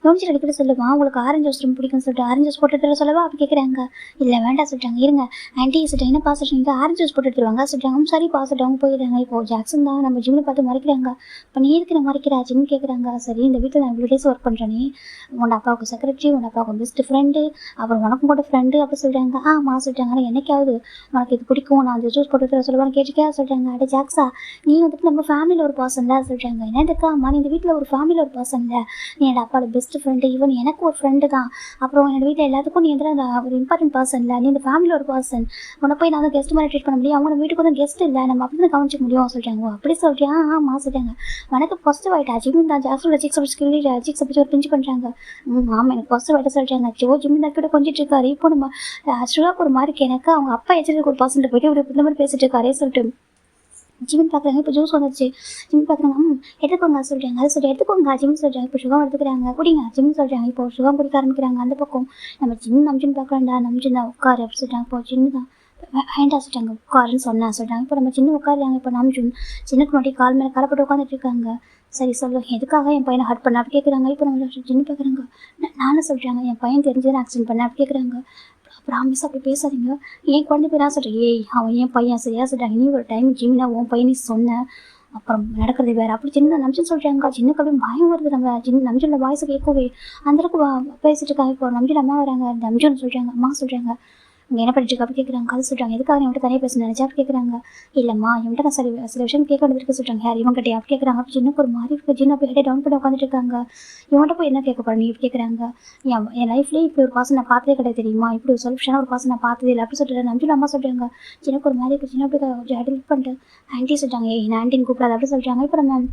யோசிச்சு அடிக்கடி சொல்லுவான் உங்களுக்கு ஆரஞ்சு ஜூஸ் ரொம்ப பிடிக்கும்னு சொல்லிட்டு ஆரஞ்சு ஜூஸ் போட்டு எடுத்துகிற சொல்லவா அப்படி கேட்குறாங்க. இல்லை வேண்டாம் சொல்லிட்டாங்க. இருங்க ஆண்டி சொல்லிட்டு என்ன பாஸ் சொல்லிட்டு ஆரஞ்சு ஜூஸ் போட்டு எடுத்துருவாங்க சொல்லிட்டாங்க. சரி பாஸ் சொல்லிட்டு போயிடுறாங்க. இப்போ ஜாக்சன் தான் நம்ம ஜிம்மில் பார்த்து மறைக்கிறாங்க. இப்போ நீ இருக்கிற மறைக்கிறா ஜிம் கேட்குறாங்க. சரி இந்த வீட்டில் நான் இவ்வளோ டேஸ் ஒர்க் பண்ணுறேனே உன்னோட அப்பாவுக்கு செக்ரட்டரி உன்னோட அப்பாவுக்கு பெஸ்ட் ஃப்ரெண்டு அப்புறம் உனக்கும் கூட ஃப்ரெண்டு அப்படி சொல்கிறாங்க. சொல்லிட்டாங்க. ஆனால் என்னைக்காவது உனக்கு இது பிடிக்கும் நான் அந்த ஜூஸ் போட்டு எடுத்துகிற சொல்லுவான்னு கேட்டுக்கா சொல்கிறாங்க. அடே ஜாக்ஸா நீ வந்துட்டு நம்ம ஃபேமிலியில் ஒரு பர்சன் தான் சொல்கிறாங்க. என்னதுக்கா அம்மா நீ இந்த வீட்டில் ஒரு ஃபேமிலியில் ஒரு பர்சன் இல்லை நீ என்னோட அப்பாவோட பெஸ்ட் ஃப்ரெண்டு ஈவன் எனக்கு ஒரு ஃப்ரெண்டு தான். அப்புறம் என்னோட வீட்டில் எல்லாத்துக்கும் நீ வந்து ஒரு இம்பார்ட்டன்ட் பர்சன் இல்லை நீ இந்த ஃபேமிலியில் ஒரு பர்சன் உன்னை போய் நான் கெஸ்ட் மாதிரி ட்ரீட் பண்ண முடியும். அவங்க வீட்டுக்கு வந்து கெஸ்ட் இல்லை நம்ம அப்படி தான் கவனிச்சிக்க முடியும் சொல்கிறாங்க. அப்படி சொல்கிறேன் சொல்கிறாங்க. உனக்கு பாசிட்டிவ் ஆகிட்டா ஜிமின் தான் ஜாக்ஸோட சிக்ஸ் அப்படி ஸ்கில்லி சிக்ஸ் அப்படி ஒரு பிஞ்சு பண்ணுறாங்க. ஆமாம் எனக்கு பாசிட்டிவ் ஆகிட்ட சொல்கிறாங்க. ஜிமின் தான் கூட கொஞ்சிட்டு இருக்காரு. இப்போ நம்ம சுகாக்கு ஒரு மாதிரி எனக்கு அவங்க அப்பா எச்சரிக்கை ஒரு பர்சன்ட் போய்ட்டு ஒரு இந்த மாதிரி பேசிட்டு இருக்காரே சொல்லிட்டு ஜிமின் பார்க்குறாங்க. இப்போ ஜூஸ் வந்துச்சு. ஜிமின் பார்க்குறாங்க. எடுத்துக்கோங்க சொல்கிறாங்க. அது சொல்லி எடுத்துக்கோங்க ஜிமின் சொல்கிறாங்க. இப்போ சுகம் எடுத்துக்கிறாங்க. குடிங்க ஜிமின் சொல்கிறாங்க. இப்போ சுகம் குடிக்க ஆரம்பிக்கிறாங்க. அந்த பக்கம் நம்ம நம்ஜின் பார்க்குறாண்டா நம்ஜின் தான் உட்காரு அப்படி சொல்லிட்டாங்க. இப்போ சின்ன தான் வேண்டாம் சொல்லிட்டாங்க. உட்காருன்னு சொல்கிறாங்க. இப்போ நம்ம சின்ன உட்காருறாங்க. இப்போ நம்ஜின் சின்னக்கு முன்னாடி கால் மேலே காலப்பட்டு உட்காந்துட்டு இருக்காங்க. சரி சொல்லு எதுக்காக என் பையனை ஹர்ட் பண்ண அப்படி கேட்குறாங்க. இப்போ நம்ம சின்ன பார்க்குறாங்க. நானும் சொல்கிறாங்க என் பையன் தெரிஞ்சு ஆக்சிடென்ட் பண்ண அப்படி கேட்குறாங்க. ப்ராமிஸ் அப்படி பேசாதீங்க ஏன் குழந்தை பேர் சொல்கிறேன். அவன் என் பையன் சரியா சொல்கிறாங்க. நீ ஒரு டைம் ஜிம்னா உன் பையன் நீ சொன்ன அப்புறம் நடக்கிறது வேறு அப்படி சின்ன நம்ஜன் சொல்கிறாங்க. சின்னக்கு அப்படியே பயம் வருது. நம்ம நம்ஜனோட வாய்ஸை கேட்கவே அந்தளவுக்கு பேசிட்டு இருக்காங்க. இப்போ நம்ஜன் அம்மா வராங்க. நம்ஜன் சொல்கிறாங்க. அம்மா சொல்கிறாங்க இங்கே என்ன படிச்சிருக்க அப்படி கேட்குறாங்க. அது சொல்கிறாங்க. எதுக்காக இவன்கிட்ட தனியாக பேச நினச்சா அப்படி கேட்குறாங்க. இல்லைம்மா இவன்கிட்ட நான் சில விஷயம் கேட்க வேண்டியது சொல்கிறாங்க. யார் இவன்கிட்ட அப்படி கேட்குறாங்க. அப்படி சின்னக்கு ஒரு மாதிரி இருக்குது. சின்ன போய் ஹெட்டை டவுன் பண்ணி உட்காந்துட்டு இருக்காங்க. இவன்கிட்ட போய் என்ன கேட்க போகிறேன் நீ இப்படி கேட்குறாங்க. என் லைஃப்லேயே இப்படி ஒரு பாசம் நான் பார்த்ததே கிடையாது தெரியுமா. இப்படி ஒரு சொல்யூஷனாக ஒரு பாசம் நான் பார்த்ததே இல்லை அப்படி சொல்லிட்டு நம்ஜன் அம்மா சொல்கிறாங்க. சின்னக்கு ஒரு மாதிரி இருக்குது. சின்ன அப்படி கொஞ்சம் ஹெல்ப் பண்ணிட்டு ஆண்டி சொல்கிறாங்க. நான் ஆண்டின்னு கூப்பிடாது அப்படி சொல்கிறாங்க. இப்போ நம்ம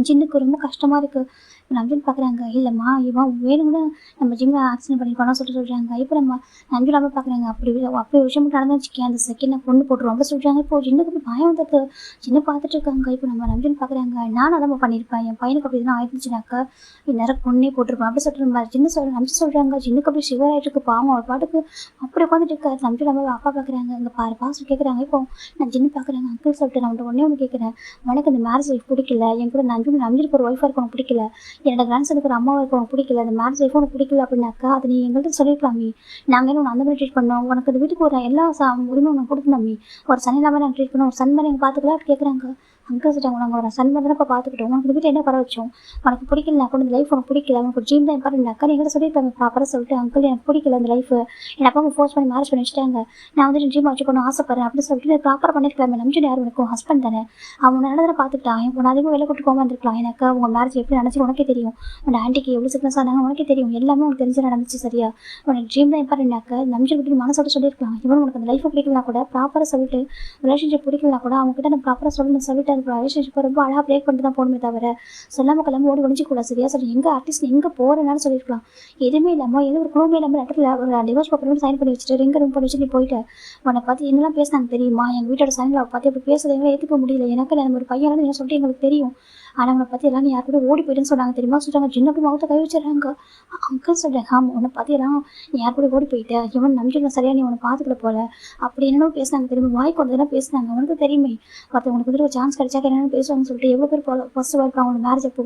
ஜின்னுக்கு ரொம்ப கஷ்டமாக இருக்குது. நம்ஜன் பார்க்குறாங்க. இல்லைம்மா இவன் வேணும்னு நம்ம ஜிம்மில் ஆக்சிடென்ட் பண்ணிருப்பானு சொல்கிறாங்க. இப்போ நம்ம நம்ஜிலாமல் பார்க்குறாங்க. அப்படி ஒரு விஷயம் மட்டும் நடந்துச்சுக்கேன் அந்த செகண்ட் நான் பொண்ணு போட்டுருவோம் அப்படி சொல்கிறாங்க. இப்போ ஜின்னுக்கு போய் பயம் வந்துட்டு சின்ன பார்த்துட்டு இருக்காங்க. இப்போ நம்ம நம்ஜன் பார்க்குறாங்க. நானும் அதை பண்ணியிருப்பேன் என் பையனுக்கு அப்படி தான் ஆயிடுச்சுனாக்கா இந்நேரம் பொண்ணே போட்டிருப்பேன் அப்படி சொல்லிட்டு ஜின்னு நம்ஜி சொல்கிறாங்க. ஜின்னுக்கு அப்படி சிவர் ஆகிட்டு இருக்கு. பாவம் அவர் பாட்டுக்கு அப்படி உட்காந்துட்டு இருக்காரு. நம்ஜன் நம்ம அப்பா பார்க்குறாங்க. இங்கே பாரு பாசம் கேட்குறாங்க. இப்போ நான் ஜின்னு பார்க்குறாங்க. அங்கிள் சொல்லிட்டு நான் ஒன்று கேட்குறேன். உனக்கு இந்த மேரேஜ் லைஃப் பிடிக்கல என் கூட நம்ஜனுக்கு ஒரு ஒய்ஃபாக இருக்க உனக்கு பிடிக்கல என்னோட கிராண்ட்சனுக்கு ஒரு அம்மாவை இருக்க உனக்கு பிடிக்கல அந்த மேரேஜ் லைஃப் உனக்கு பிடிக்கல அப்படின்னாக்கா அது நீ எங்கள்கிட்ட சொல்லியிருக்கலாமே. நாங்கள் என்ன அந்த மாதிரி ட்ரீட் பண்ணோம் உனக்கு இந்த வீட்டுக்கு ஒரு எல்லா உரிமை உனக்கு கொடுக்கணுமே. ஒரு சன் இல்லாமல் நாங்கள் ட்ரீட் பண்ணோம் ஒரு சன் மாதிரி எங்கள் பார்த்துக்கலாம் அப்படி கேட்குறாங்க. அங்கே சொல்லிட்டாங்க. நாங்கள் ஒரு சன் மாதிரி தான் இப்போ பார்த்துக்கிட்டோம் உனக்கு இந்த வீட்டில் என்ன பரவ வச்சோம் உனக்கு பிடிக்கல கூட இந்த லைஃப் உனக்கு பிடிக்கல உனக்கு ஒரு ட்ரீம் தான் இம்பார்ட்டன்ட் எங்களை சொல்லியிருக்காங்க ப்ராப்பராக சொல்லிட்டு அங்கிள் எனக்கு பிடிக்கல அந்த லைஃப் என் அப்பா அவங்க ஃபோர்ஸ் பண்ணி மேரேஜ் பண்ணி வச்சுட்டாங்க நான் வந்து ட்ரீம் வச்சுக்கணும் ஆசைப்படுறேன் அப்படின்னு சொல்லிட்டு ப்ராப்பராக பண்ணியிருக்கலாமே. நம்பிச்சு யாரும் இருக்கும் ஹஸ்பண்ட் தானே அவன் நடந்ததை பார்த்துக்கிட்டான். இப்போ அதிகமாக வெளில கூட்டு போகாமல் இருந்திருக்கலாம். எனக்கு உங்கள் மேரேஜ் எப்படி நடந்துச்சு உனக்கே தெரியும். உன் ஆண்டிக்கு எவ்வளோ சிக்னஸ் ஆனாங்க உனக்கே தெரியும். எல்லாமே உனக்கு தெரிஞ்சு நடந்துச்சு சரியா. உனக்கு ட்ரீம் தான் இம்பார்ட்டன்ட்னாக்க நம்பிச்சு விட்டு மனசோட சொல்லியிருக்கலாம். இவன் உனக்கு அந்த லைஃப்பை பிடிக்கலாம் கூட ப்ராப்பராக சொல்லிட்டு ரிலேஷன்ஷிப் பிடிக்கலாம் கூட அவங்ககிட்ட நான் ப்ராப்பராக சொல்லிட்டு சொல்லிட்டு அந்த ரிலேஷன்ஷிப்பை ரொம்ப அழகாக பிரேக் பண்ணிட்டு தான் போகணுமே தவிர சொல்லாமல் கிளம்பி ஓடி ஒழிஞ்சிக்கூடாது. சரியா சொல்கிறேன். எங்கே அட்லீஸ்ட் எங்கே போகிறேன்னு சொல்லியிருக்கலாம். எதுவுமே இல்லாமல் எது ஒரு க்ளூமே இல்லாமல் லெட்டரில் ஒரு டிவோர்ஸ் பேப்பர் சைன் பண்ணி வச்சுட்டு ரிங்க ரூம் பண்ணி வச்சு நீ போயிட்டு உன்னை பார்த்து என்னெல்லாம் பேசினாங்க தெரியுமா? எங்கள் வீட்டோட சைனில் பார்த்து அப்படி பேசுறதுங்களா ஏற்றுக்க முடியல. எனக்கு நம்ம ஒரு பையனால நீங்கள் சொல்லிட்டு எங்களுக்கு தெரியும். ஆனால் அவனை பற்றி எல்லாம் நீ யார் கூட ஓடி போயிட்டுன்னு சொன்னாங்க தெரியுமா? சொல்கிறாங்க. சின்ன போய் முகத்தை கை வச்சுறாங்க. அங்கிள் சொல்கிறேன். ஆமாம், உன்னை பற்றி எல்லாம் நீ யார் கூட ஓடி போயிட்டேன், இவன் நம்பிட்டு சரியா நீ உன்னை பார்த்துக்கல போல அப்படி என்னென்ன பேசினாங்க தெரியுமா? வாய்க்கு வந்ததெல்லாம் பேசினாங்க. அவனுக்கு தெரியுமே ஒருத்தவங்களுக்கு வந்துட்டு ஒரு சான்ஸ் கிடைச்சாக்க என்னென்னு பேசுவாங்கன்னு சொல்லிட்டு எவ்வளோ பேர் ஃபர்ஸ்ட் வாய்ப்பு அவங்களோட மேரேஜ் அப்போ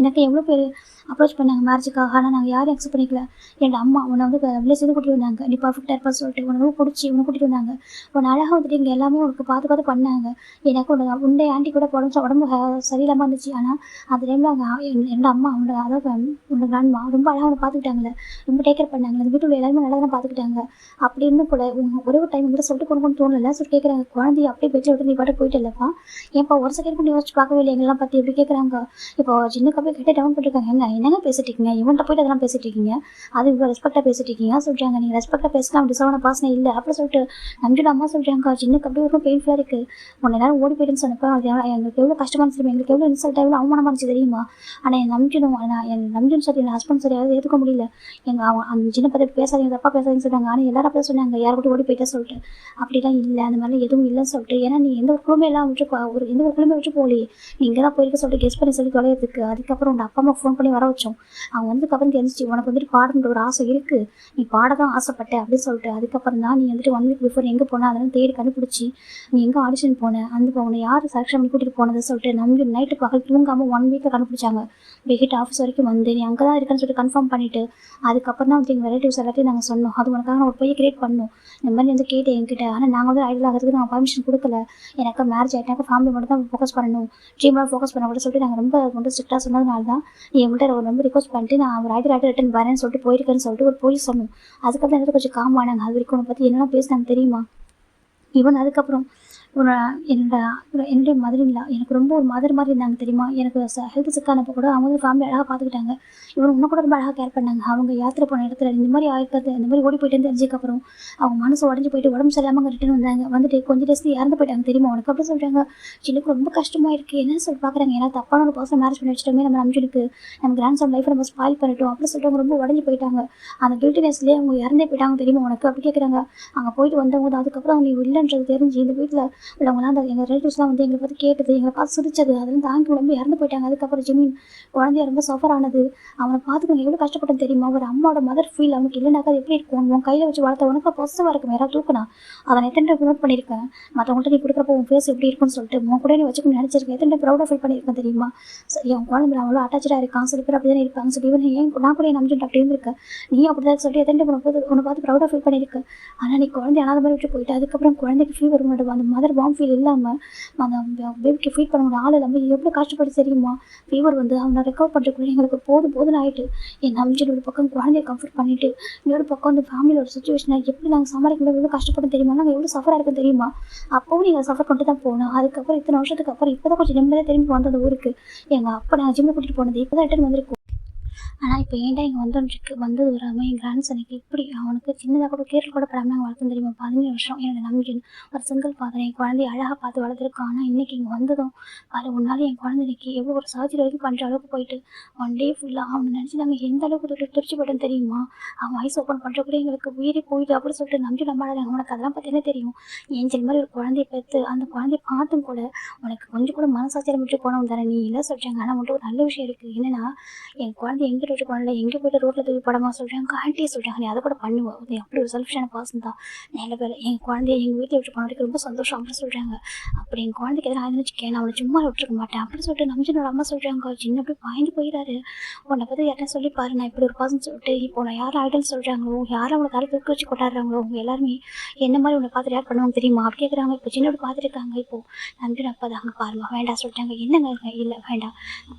எனக்கு எவ்வளோ பேர் அப்ரோச் பண்ணாங்க மேரேஜுக்காக. ஆனால் நாங்கள் யாரும் அக்செப்ட் பண்ணிக்கல. என் அம்மா உன்னை வந்து வில்லேஜ் கூட்டிட்டு வந்தாங்க. நீ பர்ஃபெக்டாக இருப்பான்னு சொல்லிட்டு உன்னை பிடிச்சி உன்னை கூட்டிகிட்டு வந்தாங்க. உன்னை அழகாக வந்துட்டு இங்கே எல்லாமே உனக்கு பார்த்து பண்ணாங்க. எனக்கு உன்னை ஆண்டி கூட உடம்பு சரியில்லாமல் இருந்துச்சு. ஆனால் அந்த டைமில் அவங்க என்னோட அம்மா அவனோட அதாவது உன்னோட கிராண்ட்மா ரொம்ப அழகாக அவனை பார்த்துக்கிட்டாங்களே, ரொம்ப டேக் கேர் பண்ணாங்க. அந்த வீட்டில் எல்லாருமே நல்லா தான் பார்த்துக்கிட்டாங்க. அப்படி இருந்தும் கூட ஒரே ஒரு டைம் கூட சொல்லிட்டு கொண்டு தோணலை. சொல்லிட்டு கேட்குறாங்க, குழந்தைய அப்படியே பெட்டில் விட்டு நீ பாட்டு போயிட்டு இல்லைப்பா, ஏன்ப்பா ஒரு செகண்ட் கூட யோசிச்சு பார்க்கவே இல்லை எங்கெல்லாம் பற்றி எப்படி கேட்குறாங்க. இப்போ சின்ன கப்பே கிட்டே டவுன் பண்ணிருக்காங்க. என்னங்க பேசிட்டு இருக்கீங்க, இவன்கிட்ட போயிட்டு அதெல்லாம் பேசிட்டு இருக்கீங்க, அது இவ்வளோ ரெஸ்பெக்டாக பேசிட்டு இருக்கீங்க சொல்கிறாங்க. நீங்கள் ரெஸ்பெக்டாக பேசலாம், டிசர்வான பாசனை இல்லை அப்படி சொல்லிட்டு நம்பிட்டு அம்மா சொல்கிறாங்க. சின்னக்கு அப்படியே ரொம்ப பெயின்ஃபுல்லாக இருக்குது. உன்னை நேரம் ஓடி போயிட்டுன்னு சொன்னப்போ அது எங்களுக்கு எவ்வளோ கஷ்டமாக இருந்துச்சு, எங்களுக்கு எவ்வளோ இன்சல்ட் எவ்வளோ அவமானமாக இருந்துச்சு தெரியுமா? ஆனால் என் நம்பிக்கணும் சரி, என் ஹஸ்பண்ட் சரி யாராவது ஏற்றுக்க முடியல. அவன் அந்த சின்ன பற்றி பேசாதீங்க, தப்பாக பேசாதீங்கன்னு சொன்னாங்க. ஆனால் எல்லாரும் அப்படியே சொன்னாங்க, யார் கூட ஓடி போயிட்டே சொல்லிட்டு. அப்படிலாம் இல்லை, அந்த மாதிரிலாம் எதுவும் இல்லைன்னு சொல்லிட்டு. ஏன்னா நீ எந்த ஒரு குழுமே எல்லாம் விட்டு எந்த ஒரு குழுமே விட்டு போகலையே, நீ இங்கே தான் போயிருக்க சொல்லிட்டு கெஸ் பண்ணி சொல்லி தொலைகிறதுக்கு. அதுக்கப்புறம் உங்கள் அப்பா அம்மா ஃபோன் பண்ணி வர வச்சோம். அவங்க வந்ததுக்கப்புறம் தெரிஞ்சிச்சு உனக்கு வந்துட்டு பாடணுன்ற ஒரு ஆசை இருக்குது, நீ பாட தான் ஆசைப்பட்ட அப்படின்னு சொல்லிட்டு. அதுக்கப்புறம் தான் நீ வந்துட்டு 1 வீக் பிஃபோர் எங்கே போனால் அதெல்லாம் தேடி கண்டுபிடிச்சி நீ எங்கே ஆடிஷன் போன, அந்த உன்னை யார் செலக்ஷன் பண்ணி கூட்டிகிட்டு போனதை சொல்லிட்டு நம்பி நைட்டு பகல் தூங்காமல் 1 வீக்கில் கண்டுபிடிச்சாங்க. வெகிட் ஆஃபீஸ் வரைக்கும் வந்து நீ அங்கே தான் இருக்கேன்னு சொல்லிட்டு கன்ஃபார்ம் பண்ணிவிட்டு அதுக்கப்புறம் தான் வந்து எங்கள் ரிலேட்டிவ்ஸ் எல்லாத்தையும் நாங்கள் சொன்னோம். அது உனக்காக நான் ஒரு போய் கிரியேட் பண்ணோம். இந்த மாதிரி வந்து கேட்டேன் என்கிட்ட. ஆனால் நாங்கள் வந்து ஐடியல் ஆகிறதுக்கு நாங்கள் பர்மிஷன் கொடுக்கல. எனக்கு மேரேஜ் ஆகிட்டு எனக்கு ஃபேமிலி மட்டும் தான் ஃபோக்கஸ் பண்ணணும், ட்ரீமாக ஃபோக்கஸ் பண்ண கூட சொல்லிட்டு நாங்கள் ரொம்ப ஸ்ட்ரிக்டாக சொன்னதுனால தான் நீ எங்கள்கிட்ட ரொம்ப ரிக்வஸ்ட் பண்ணிட்டு நான் ஒரு ஐடியல் ரிட்டன் வரேன்னு சொல்லிட்டு போயிருக்கேன்னு சொல்லிட்டு ஒரு போய் சொன்னோம். அதுக்கப்புறம் எனக்கு கொஞ்சம் காம் ஆனாங்க. அது வரைக்கும் உன்னை பற்றி என்னெல்லாம் பேசினாங்க தெரியுமா? ஈவன் அதுக்கப்புறம் என்னுடைய மதர் இல்லை எனக்கு ரொம்ப ஒரு மதர் மாதிரி இருந்தாங்க தெரியுமா? எனக்கு ஹெல்த் சிக்கானப்போ கூட அவங்க ஃபேமிலி அழகாக பார்த்துக்கிட்டாங்க. இவன் இன்னும் கூட ரொம்ப அழகாக கேர் பண்ணாங்க. அவங்க யாத்திரை போன இடத்துல இந்த மாதிரி ஆயிருக்கிறது, இந்த மாதிரி ஓடி போயிட்டு தெரிஞ்சதுக்கப்புறம் அவங்க மனசு உடஞ்சி போயிட்டு உடம்பு சரியில்லாமல் ரிட்டன் வந்தாங்க. வந்துட்டு கொஞ்சம் டேஸ்க்கு இறந்து போயிட்டாங்க தெரியுமா உனக்கு? அப்படி சொல்கிறாங்க. சின்னுக்கு ரொம்ப கஷ்டமாக இருக்குது என்னன்னு சொல்லி பார்க்குறாங்க. ஏன்னா தப்பான ஒரு பர்சன் மேரேஜ் பண்ணி வச்சுட்டோமே, நம்ம நம்பிச்சுருக்கு நம்ம கிராண்ட் சன் லைஃப்பை நம்ம ஸ்பாயில் பண்ணிட்டோம் அப்படி சொல்லிட்டு அவங்க ரொம்ப உடஞ்சி போயிட்டாங்க. அந்த கில்ட்டினஸ்லேயே அவங்க இறந்தே போயிட்டாங்க தெரியுமா உனக்கு? அப்படி கேட்குறாங்க. அங்கே போயிட்டு வந்தவங்க அதுக்கப்புறம் அவங்க இல்லைன்றது தெரிஞ்சு இந்த வீட்டில் உள்ளவங்களாம் அந்த எங்கள் ரிலேட்டிவ்ஸ்லாம் வந்து எங்களை பார்த்து கேட்டது, எங்களை பார்த்து சிரிச்சது, அதெல்லாம் தாங்கி உடம்பு இறந்து போயிட்டாங்க. அதுக்கப்புறம் ஜிமின் குழந்தைய ரொம்ப சஃபர் ஆனது. அவனை பார்த்துக்கங்க எவ்வளோ கஷ்டப்பட்டேன் தெரியுமா? ஒரு அம்மாவோட மதர் ஃபீல் அவனுக்கு இல்லைனாக்கா அது எப்படி இருக்கும்? உன் கையில் வச்சு வளர்த்த உனக்கு பொசவாக இருக்கும், யாராவது தூக்குனா அதை எத்தனை டைம் நோட் பண்ணியிருக்கேன். மற்றவங்கள்ட்ட நீ கொடுக்குறப்போ உன் ஃபேஸ் எப்படி இருக்குன்னு சொல்லிட்டு உன் கூட நீ வச்சுக்கணும்னு நினச்சிருக்கேன். எத்தனை டைம் ப்ரௌடாக ஃபீல் பண்ணியிருக்கேன் தெரியுமா? சரி அவன் குழந்தை அவ்வளோ அட்டாச்சாக இருக்கான், சில பேர் அப்படி தான் இருப்பாங்க. சொல்லி இவன் ஏன் நான் கூட நம்பிட்டு அப்படி இருந்திருக்கேன், நீ அப்படி தான் சொல்லிட்டு எத்தனை டைம் உன்னை பார்த்து ப்ரௌடாக ஃபீல் பண்ணியிருக்கேன். ஆனால் நீ குழந்தை அனாத மாதிரி விட்டு போயிட்டு அதுக்கப்புறம் குழந்தைக்கு ஃபீவர் அந்த மதர் வார்ம் ஃபீல் இல்லாமல் அந்த பேபிக்கு ஃபீட் பண்ண ஆள் இல்லாமல் எவ்வளோ கஷ்டப்பட்டு தெரியுமா? ஃபீவர் வந்து அவனை ரெக்கவர் பண்ணுறதுக்குள்ள எங்களுக்கு போதும் ஆகிட்டு. என் நம்பிச்சிட்டு ஒரு பக்கம் குழந்தைய கம்ஃபர்ட் பண்ணிவிட்டு இன்னொரு பக்கம் வந்து ஃபேமிலியோட சுச்சுவேஷனை எப்படி நாங்கள் சமாளிக்கணும் எவ்வளோ கஷ்டப்பட்டு தெரியுமா? நாங்கள் எவ்வளோ சஃபராக இருக்கும் தெரியுமா? அப்போவும் நீங்கள் சஃபர் பண்ணிட்டு தான் போனோம். அதுக்கப்புறம் இத்தனை வருஷத்துக்கு அப்புறம் இப்போ தான் கொஞ்சம் நிம்மதியாக திரும்பி வந்தது ஊருக்கு. எங்கள் அப்பா நாங்கள் ஜிம்மில் கூட்டிகிட்டு போனது இப்போ தான் ரிட்டர்ன் வந்திருக்கோம். ஆனால் இப்போ ஏன்டா இங்கே வந்தது வராமல் என் கிராண்ட் சனுக்கு இப்படி அவனுக்கு சின்னதாக கூட கேரள் கூட படாமல் நாங்கள் வளர்த்து தெரியுமா? 17 வருஷம் என்னோட நம்பிக்கை ஒரு சிங்கிள் ஃபாதர் என் குழந்தைய அழகாக பார்த்து வளர்த்துருக்கோம். ஆனால் இன்றைக்கி இங்கே வந்ததும் அது உன்னால என் குழந்தைக்கு எவ்வளோ ஒரு சர்ஜரி வரைக்கும் பண்ணுற அளவுக்கு போயிட்டு 1 டே ஃபுல்லாக அவனை நினச்சி நாங்கள் எந்த அளவுக்கு துடிச்சு போய்ட்டோம் தெரியுமா? அவன் ஐஸ் ஓப்பன் பண்ணுற கூட எங்களுக்கு உயிரி போயிட்டு அப்படி சொல்லிட்டு நம்பி நம்பாடாங்க. உனக்கு அதெல்லாம் பார்த்தீங்கன்னா தெரியும். ஏஞ்சல் மாதிரி ஒரு குழந்தைய பெற்று அந்த குழந்தைய பார்த்தும் கூட உனக்கு கொஞ்சம் கூட மனசாச்சரியம் விட்டு போனவன் தானே நீ இல்லை சொல்கிறாங்க. ஆனால் மட்டும் ஒரு நல்ல விஷயம் இருக்குது என்னென்னா என் குழந்தை எங்கே விட்டு போனல எங்கே போய்ட்டு ரோட்டில் தூக்கி படமாக சொல்கிறாங்க. ஆண்டியே சொல்கிறாங்க நீ அதை கூட பண்ணுவோம், நீ அப்படி ஒரு செல்ஃபிஷான பர்சன் தான். நல்ல வேலை என் குழந்தைய எங்கள் வீட்டில் விட்டு போனதுக்கு ரொம்ப சந்தோஷம் அப்படி சொல்கிறாங்க. அப்படி என் குழந்தைக்கு எதாவது ஆயிருந்து வச்சுக்கேன் நான் அவனை சும்மா விட்டுருக்க மாட்டேன் அப்படி சொல்லிட்டு நம்பினோட அம்மா சொல்கிறாங்க. சின்ன அப்படி பாய்ந்து போயிடாரு. உன்னை பற்றி யார்ட்டா சொல்லி பாரு நான் இப்படி ஒரு பர்சன் சொல்லிட்டு இப்போ நான் யாரும் ஐடல் சொல்கிறாங்களோ யாரும் அவனை தலை தூக்கி வச்சு கொண்டாடுறாங்களோ அவங்க எல்லாருமே என்ன மாதிரி உன்னை பார்த்து யார் பண்ணுவாங்க தெரியுமா அப்படி கேட்குறாங்க. இப்போ சின்ன பார்த்துருக்காங்க. இப்போது நம்பி அப்பா தாங்க பாருமா வேண்டாம் சொல்லிட்டாங்க. என்னங்க இல்லை வேண்டாம்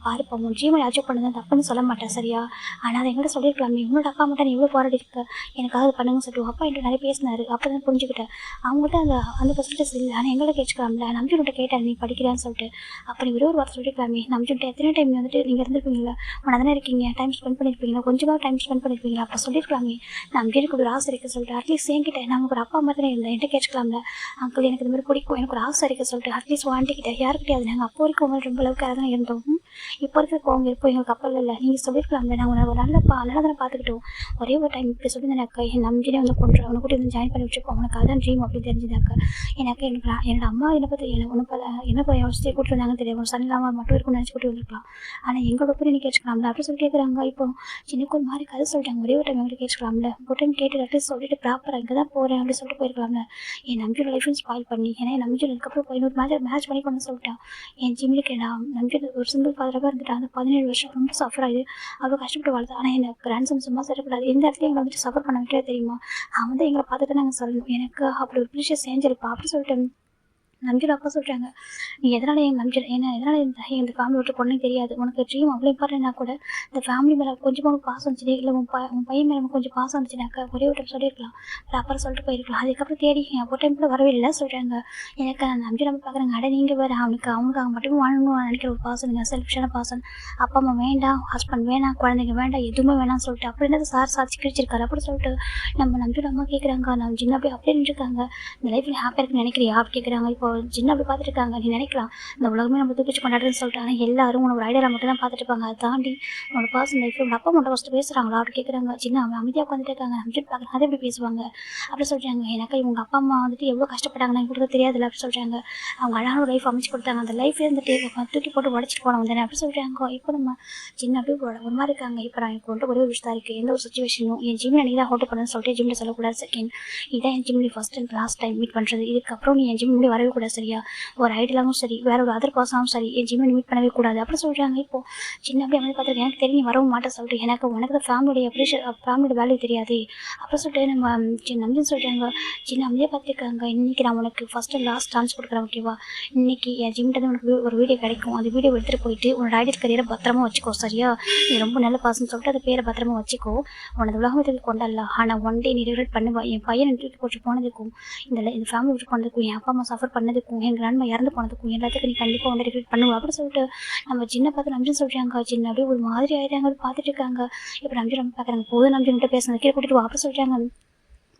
பாருப்பா உன் ஜீவனை அச்சீவ் பண்ணதான் தப்புன்னு சொல்ல மாட்டேன் சரியா? ஆனால் அதை எங்கிட்ட சொல்லியிருக்கலாமே, உன்னோட அப்பா மட்டும் நீ இவ்வளோ போராடி இருக்க, எனக்காக அது பண்ணுங்கன்னு சொல்லிட்டு அப்பா என்கிட்ட நிறைய பேசினாரு. அப்போ தான் புரிஞ்சுக்கிட்டேன் அவங்கள்ட்ட அந்த அந்த ஃபெசிலிட்டிஸ் இல்லை. ஆனால் எங்களை கேட்கலாம்ல, நம்பிக்கிட்ட கேட்டேன் நீ படிக்கிறான்னு சொல்லிட்டு. அப்போ நீ ஒரு வார்த்தை சொல்லியிருக்கலாமே, நம்பிக்கிட்ட எத்தனை டைம் வந்துட்டு நீங்கள் இருந்திருப்பீங்களா, உன தானே இருக்கீங்க, டைம் ஸ்பெண்ட் பண்ணியிருப்பீங்களா, கொஞ்சமாக டைம் ஸ்பெண்ட் பண்ணியிருப்பீங்களா, அப்போ சொல்லியிருக்கலாமே நம்பி எனக்கு ஒரு ஆசை இருக்குது சொல்லிட்டு. அட்லீஸ்ட் என்கிட்ட நமக்கு ஒரு அப்பா மாதிரி தானே இல்லை, என்கிட்ட கேட்கலாம்ல, அங்கிள் எனக்கு இந்த மாதிரி பிடிக்கும், எனக்கு ஒரு ஆசை இருக்குது சொல்லிட்டு. அட்லீஸ்ட் வாண்டிக்கிட்ட யாருக்கிட்டே அது நாங்கள் அப்போ வரைக்கும் உங்களுக்கு ரொம்ப அளவுக்கு தான் இருந்தோம். இப்போ இருக்கிற அவங்க இப்போ எங்களுக்கு அப்போ இல்லை, நீங்கள் சொல்லியிருக்கலாம்ல, நான் உன்னை நல்லா தானே பார்த்துக்கிட்டோம். ஒரே ஒரு டைம் இப்படி சொல்லியிருந்தாக்கா என் நம்பினே வந்து கொண்டு அவனை கூட வந்து ஜாயின் பண்ணி வச்சுப்போம், அவனுக்கு அதான் ட்ரீம் அப்படின்னு தெரிஞ்சுதாக்கா. எனக்கு என்னோட அம்மா என்னை பற்றி என்ன யோசிச்சு கூப்பிட்டு வந்தாங்கன்னு தெரியும், ஒரு சன் இல்லாமல் மட்டும் இருக்கும்னு நினச்சி கூட்டி வந்திருக்கலாம். ஆனால் எங்களோட ஒப்பீனியன் நீ கேட்கலாம்ல அப்படி சொல்லி கேட்குறாங்க. இப்போ சின்னக்கு ஒரு மாதிரி கதை சொல்லிட்டாங்க, ஒரே ஒரு டைம் எங்களுக்கு கேட்கலாம்ல, ஒரு டைம் கேட்டு அட்லீஸ்ட் சொல்லிட்டு ப்ராப்பராக இங்கே தான் போகிறேன் அப்படின்னு சொல்லிட்டு போயிருக்கலாம்ல. என் நம்பியோட லைஃபையும் ஸ்பாயில் பண்ணி, ஏன்னா என் நம்பியோட அதுக்கப்புறம் போய் இன்னொரு மேட்ச் பண்ணி கொண்டு சொல்லிட்டான். என் ஜிம்மிலுக்கு நான் நம்பியோட ஒரு சிங்கிள் ஃபாதராக இருந்துட்டான். அந்த 17 வருஷம் ரொம்ப சஃபர் ஆகுது, அவ்வளோ கஷ்டப்பட்டு வாழ்ந்தேன். ஆனால் எனக்கு கிராண்ட்சன் சும்மா சட்டக்கூடாது, எந்த இடத்துல எங்களை வந்துட்டு சஃபர் பண்ண வைக்கவே தெரியுமா, அவன் வந்து எங்களை பார்த்துட்டு நாங்கள் சொல்லணும், எனக்கு அப்படி ஒரு ப்ரீஷியஸ் ஏஞ்சல்ப்பா அப்படி சொல்லிட்டு. நம்பியோட அப்பா சொல்கிறாங்க, நீ எதனால் என் நம்பிச்சிட, ஏன்னா எதனால் இந்த ஃபேமிலி விட்டு பொண்ணே தெரியாது, உனக்கு ட்ரீம் அவ்வளோ இம்பார்ட்டன்னா கூட இந்த ஃபேமிலி மேலே கொஞ்சமாக உனக்கு பாசம் இருந்துச்சு, இல்லை உன் பையன் மேலே கொஞ்சம் பாசம் இருந்துச்சுனாக்கா ஒரே ஒரு டைம் சொல்லியிருக்கலாம், ப்ராப்பராக சொல்லிட்டு போயிருக்கலாம். அதுக்கப்புறம் தேடி ஒரு டைம் கூட வரவே இல்லை சொல்கிறாங்க. எனக்கு நம்பி நம்ம பார்க்குறாங்க, அட நீங்கள் வேறு அவனுக்காக மட்டுமே வாழணும்னு நினைக்கிற ஒரு பாசம், செல்ஃபிஷான பாசம், அப்பா அம்மா வேண்டாம், ஹஸ்பண்ட் வேணாம், குழந்தைங்க வேண்டாம், எதுவுமே வேணாம்னு சொல்லிட்டு அப்படி என்ன சாட்சி கிழிச்சிருக்காரு அப்படி சொல்லிட்டு நம்ம நம்பியோட அம்மா கேட்குறாங்க. நம்ம சின்ன அப்படியே நின்றுருக்காங்க, இந்த லைஃப்பில் ஹாப்பியாக இருக்குன்னு நினைக்கிறியா அப்படி கேட்குறாங்க. இப்போ சின்ன அப்படி பார்த்துட்டு இருக்காங்க. நீ நினைக்கலாம் இந்த உலகமே நம்ம தூக்கிச்சு கொண்டாடுறதுன்னு சொல்லிட்டு, ஆனால் எல்லாரும் உனக்கு ஒரு ஐடியா மட்டும் தான் பார்த்துட்டு இருப்பாங்க. அதை தாண்டி உன்னோட பர்சனல் லைஃப் உங்கள் அப்பா மட்டும் ஃபஸ்ட்டு பேசுகிறாங்களா அப்படி கேட்குறாங்க. சின்ன அவன் அமைதியாக உட்காந்துட்டு இருக்காங்க. அமைச்சிட்டு பார்க்குறாங்க, அதை எப்படி பேசுவாங்க அப்படி சொல்கிறாங்க. எனக்கு இவங்க அப்பா அம்மா வந்துட்டு எவ்வளோ கஷ்டப்பட்டாங்கன்னா கொடுக்க தெரியாதுல்ல அப்படி சொல்கிறாங்க. அவங்க அழகான ஒரு லைஃப் அமைச்சு கொடுத்தாங்க, அந்த லைஃப் இருந்துட்டு தூக்கி போட்டு உடச்சிட்டு போனவங்க தானே அப்படி சொல்கிறாங்க. இப்போ நம்ம சின்ன அப்படியே ஒரு மாதிரி இருக்காங்க. இப்போ நான் எனக்கு கொண்டு ஒரே ஒரு விஷயம் இருக்குது, எந்த ஒரு சுச்சுவேஷனும் என் ஜிம்மில் அன்றைக்கி தான் ஹோல்ட் பண்ணுன்னு சொல்லிட்டு ஜிம்மில் சொல்லக்கூடாது. செகண்ட் இதான் என் ஜிம்மில் first and last time meet பண்ணுறது, இதுக்கப்புறம் நீ என் ஜிம் முன்னாடி வரவே கூடாது சரியா, ஒரு ஐடியாவும் சரி வேற ஒரு அதர் பர்சனாகவும் சரி என் ஜிம்மை மீட் பண்ணவே கூடாது அப்படி சொல்கிறாங்க. இப்போது சின்ன அப்படியே வந்து பார்த்துருக்கேன், எனக்கு தெரியும் வரவும் மாட்டேன் சொல்லிட்டு, உனக்கு தான் ஃபேமிலியோடைய ஃபேமிலியோட வேல்யூ தெரியாது அப்படி சொல்லிட்டு நம்ம நம்பின்னு சொல்கிறாங்க. சின்ன அமைதியாக பார்த்துருக்காங்க. இன்றைக்கி நான் உனக்கு ஃபஸ்ட் அண்ட் லாஸ்ட் சான்ஸ் கொடுக்குறேன் ஓகேவா, இன்றைக்கி என் ஜிம்கிட்ட உனக்கு ஒரு வீடியோ கிடைக்கும், அந்த வீடியோ எடுத்துகிட்டு போயிட்டு உன்னோட ஐடியல் கரியரை பத்திரமா வச்சுக்கோ சரியா, நீ ரொம்ப நல்ல பர்சன் சொல்லிட்டு அந்த பேரை பத்திரமா வச்சுக்கோ, உனது உலகத்துக்கு கொண்டாடலாம். ஆனால் ஒன் டே நீ ரிக்ரெட் பண்ணுவா, என் பையன் தூக்கி போட்டு போனதுக்கும் இந்த ஃபேமிலி விட்டு போனதுக்கும் என் அப்பா அம்மா சஃபர் பண்ணதுக்கும் என் கிராண்ட்மா இறந்து போனதுக்கும் எல்லாத்துக்கும் நீ கண்டிப்பாக வந்து ரிக்ரெட் பண்ணுவா அப்படி சொல்லிட்டு நம்ம சின்ன பார்த்து நம்பின்னு சொல்கிறாங்க. சின்ன அப்படியே ஒரு மாதிரி ஆயிடுறாங்க, பார்த்துட்டு இருக்காங்க. இப்போ நம்பி நம்ம பார்க்குறாங்க, போதும் நம்பி கிட்ட பேசுனது கீழே கூட்டிட்டு வா அப்படி சொல்கிறாங்க.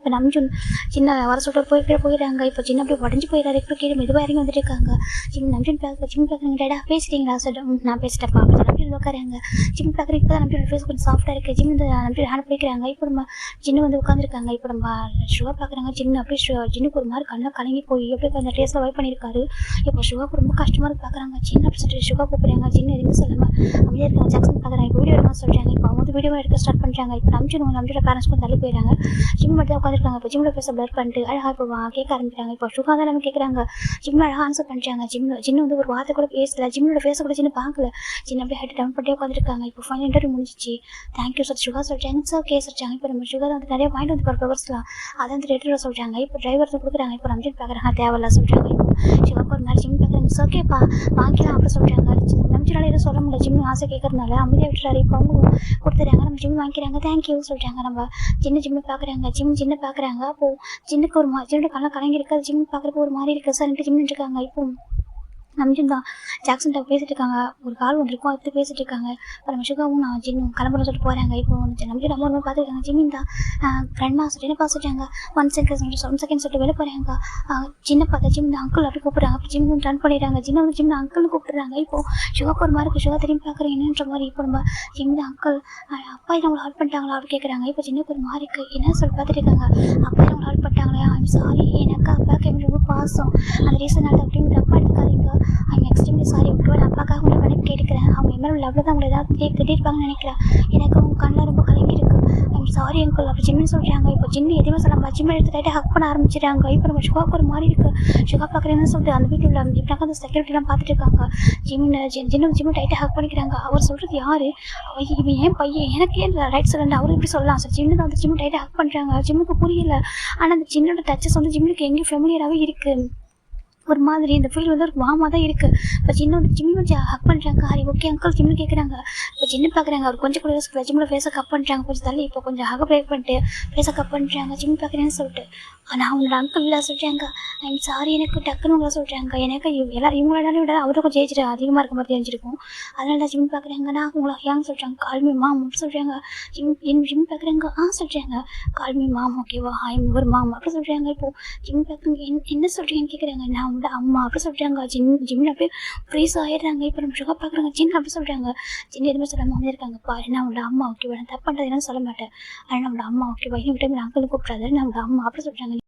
இப்போ நம்பிச்சுன் சின்ன வர சொல்லிட்டு போயிடுறாங்க. இப்போ சின்ன அப்படியே உடஞ்சி போயிடாரு. இப்போ கீழே மெதுவாக இறங்கி வந்துட்டு இருக்காங்க. சின்ன நம்பிச்சுன் பார்க்குறாங்க, டேடா பேசிட்டீங்களா சொல்லிட்டு நான் பேசிட்டப்பா அப்படி நம்பி உட்காராங்க. சின்ன பார்க்குற இப்போ தான் நம்பியோட ஃபேஸ் கொஞ்சம் சாஃப்டாக இருக்குது. சின்ன இந்த நம்பி ஹேண்ட் பிடிக்கிறாங்க. இப்போ நம்ம சின்ன வந்து உட்காந்துருக்காங்க. இப்போ நம்ம சுகா பார்க்குறாங்க. சின்ன அப்படியே சின்னுக்கு ஒரு மாதிரி கண்ணை கலங்கி போய் அப்படியே அந்த டேஸ்ட்டில் வைப் பண்ணியிருக்காரு. இப்போ சுகாவுக்கு ரொம்ப கஷ்டமாக இருக்கு பார்க்குறாங்க. சின்ன அப்படி சொல்லிட்டு சுகா கூப்பிட்றாங்க. சின்ன எதுவும் சொல்லாமல் அமைதியாக இருக்காங்க. ஜாக்சன் பார்க்குறாங்க, இப்போ வீடியோ எடுக்க சொல்கிறாங்க. இப்போ அவங்க வந்து வீடியோ எடுக்க ஸ்டார்ட் பண்ணுறாங்க. இப்போ நம்பியோட பேரண்ட்ஸ் கொஞ்சம் தள்ளி போயிடுறாங்க. ஜிம் மட்டும் உட்காந்துருக்காங்க. இப்போ ஜிம்மில் பேச பிளர் பண்ணிட்டு அழகாக இப்போ கேட்க ஆரம்பிக்கிறாங்க. இப்போ சுகா தான் நம்ம கேட்குறாங்க. ஜிம்மில் அழகாக ஆன்சர் பண்ணுறாங்க. சின்ன வந்து ஒரு வார்த்தை கூட பேசல, ஜிம்மோட ஃபேஸை கூட சின்ன பார்க்கல. சின்ன அப்படியே ஹெட் டவுன் பண்ணிட்டே உட்காந்துருக்காங்க. இப்போ ஃபைனல் இன்டர்வியூ முடிஞ்சிச்சு. தேங்க்யூ சார் சுகா சொல்கிறாங்க. சார் ஓகே சொல்கிறாங்க. இப்போ நம்ம சுகா வந்து நிறைய பாயிண்ட் வந்து ப்ரொவர்ஸ்லாம் அதை வந்து ரெடியாக சொல்கிறாங்க. இப்போ டிரைவர் கொடுக்குறாங்க. இப்போ நம்பிட்டு பார்க்குறாங்க, தேவையில்ல சொல்கிறாங்க. இப்போ சிவாக்கு ஒரு மாதிரி ஜிம் பார்க்குறாங்க. சார் ஓகேப்பா வாங்கிக்கலாம் அப்படி சொல்கிறாங்க. நம்பிச்சினால எதுவும் சொல்ல முடியல, ஜிம் ஆசை கேட்கறதுனால அமைதியாக விட்டுறாரு. இப்போ அவங்களும் கொடுத்துறாங்க. நம்ம ஜிம் வாங்கிக்கிறாங்க. தேங்க்யூ சொல்கிறாங்க. நம்ம ஜிம்மை பார்க்குறாங்க. சின்ன பார்க்குறாங்க. அப்போது சின்னக்கு ஒரு சின்னோட கண்ணை கலங்கிருக்கு. அது ஜிம் பார்க்குறப்போ ஒரு மாதிரி இருக்குது சார் ஜிம்னு இருக்காங்க. இப்போ நம்பியும் தான் ஜாக்சன்கிட்ட பேசிட்டு இருக்காங்க. ஒரு கால் வந்திருக்கும், அதை பற்றி பேசிட்டு இருக்காங்க. இப்போ நம்ம சுகாவும் நான் ஜின்னும் கிளம்புற சொல்லிட்டு போகிறாங்க. இப்போ நம்பி நம்ம ஒரு பார்த்துருக்காங்க. ஜிம்மின் தான் ஃப்ரெண்ட்மா சொல்லிட்டு என்ன பார்த்துட்டாங்க. 1 செகண்ட் சொல்லிட்டு வெளில போகிறாங்க. சின்ன பார்த்தா ஜிம் அங்கிள் அப்படி கூப்பிட்றாங்க. அப்படி ஜிம் ரன் பண்ணிடுறாங்க. ஜின்ன வந்து ஜிம் அங்கிள்னு கூப்பிட்றாங்க. இப்போது சுகாக்கு ஒரு மாதிரி இருக்குது. சுகா திரும்பி பார்க்குறேன் என்னன்ற மாதிரி. இப்போ நம்ம ஜிம் அங்கிள் அப்பா நம்மளை ஹெல்ப் பண்ணிட்டாங்களா அப்படி கேட்குறாங்க. இப்போ சின்னக்கு ஒரு மாதிரி இருக்குது. என்ன சொல்லி பார்த்துட்டு இருக்காங்க. அப்பா நம்மளை ஹெல்ப் பண்ணிட்டாங்களா, ஐம் சாரி, எனக்கு அப்பாவுக்கு எனக்கு ரொம்ப பாசம், அந்த ரீசன் அது அப்படின்னு தப்பாக எடுத்துக்காதீங்க, ஐம் எக்ஸ்ட்ரீம்லி சாரி, உங்களோட அப்பாக்காக உங்களை மன்னிப்பு கேட்டுக்கிறேன், அவங்க எம்எல் லெவலில் தான் உங்களை ஏதாவது திட்டிருப்பாங்கன்னு நினைக்கிறேன், எனக்கு அவங்க கண்ணில் ரொம்ப கலங்கிருக்கு, ஐம் சாரி அங்கிள் அப்படி ஜிம்னு சொல்கிறாங்க. இப்போ ஜிம்மி எதுவுமே சொல்லாம ஜிம்மை எடுத்துகிட்டு ஹக் பண்ண ஆரம்பிச்சிடுறாங்க. இப்போ நம்ம சுகாவுக்கு ஒரு மாதிரி இருக்குது. சுகா பார்க்குறேன்னு சொல்லிட்டு அந்த வீட்டில் உள்ள இப்படினாக்க அந்த செக்யூரிட்டிலாம் பார்த்துட்டு இருக்காங்க. ஜிம்மு டைட்டாக ஹக் பண்ணிக்கிறாங்க. அவர் சொல்கிறது யார், இவன் ஏன் பையன், எனக்கு ஏன் ரைட் சைடு அவர் இப்படி சொல்லலாம் சார். ஜிம்மு தான் வந்து ஜிம்மு டைட்டாக ஹக் பண்ணுறாங்க. ஜிம்முக்கு புரியல, ஆனால் அந்த ஜின்னோட டச்சஸ் வந்து ஜிம்முக்கு எங்கேயும் ஃபெமிலியராகவே இருக்குது. ஒரு மாதிரி இந்த ஃபீல் வந்து ஒரு வாமாக தான் இருக்குது. இப்போ ஜிம்மி வச்சு ஹக் பண்ணுறாங்க. ஹரி ஓகே அங்கிள் ஜிம்னு கேட்குறாங்க. இப்போ ஜின்னு பார்க்குறாங்க. அவர் கொஞ்சம் கூட யோசிக்கல. ஜிம்மில் ஃபேஸை கப் பண்ணுறாங்க. கொஞ்சம் தள்ளி இப்போ கொஞ்சம் ஹக் பிரேக் பண்ணிட்டு ஃபேஸை கப் பண்ணுறாங்க. ஜிம் பார்க்குறேன்னு சொல்லிட்டு ஆனால் அவங்களோட அங்கிள் இல்லை சொல்கிறாங்க. ஐம் சாரி எனக்கு டக்குன்னு உங்களை சொல்கிறாங்க. எனக்கு இவங்களோட விட அவரும் கொஞ்சம் ஏஜ் அதிகமாக இருக்க மாதிரி தெரிஞ்சிருக்கும். அதனால தான் ஜிம் பார்க்குறாங்க. நான் உங்களை ஏன்னு சொல்கிறாங்க. கால்மி மாம் சொல்கிறாங்க. ஜிம் பார்க்குறாங்க. சொல்கிறாங்க கால்மி மாம் ஓகேவா ஐம் ஒரு மாம் அப்படி சொல்கிறாங்க. இப்போது ஜிம் பார்க்குறாங்க. என்ன சொல்கிறீங்கன்னு கேட்குறாங்க. நான் உங்களோட அம்மா அப்படி சொல்கிறாங்க. ஜிம்மில் அப்படியே ஃப்ரீஸ் ஆகிடுறாங்க. இப்போ நம்ம சுகா பார்க்குறாங்க. ஜின் அப்படி சொல்கிறாங்க. ஜின் எதுவுமே சொல்லாமல் இருக்காங்க. பாரு நான் உங்களோட அம்மா ஓகேவா நான் தப்பு பண்ணுறது என்னன்னு சொல்ல மாட்டேன். ஆனால் நம்மளோட அம்மா ஓகேவா இன்னும் விட்டு அங்கிள் கூப்பிட்றாரு. நம்மளோட அம்மா அப்படி சொல்கிறாங்க.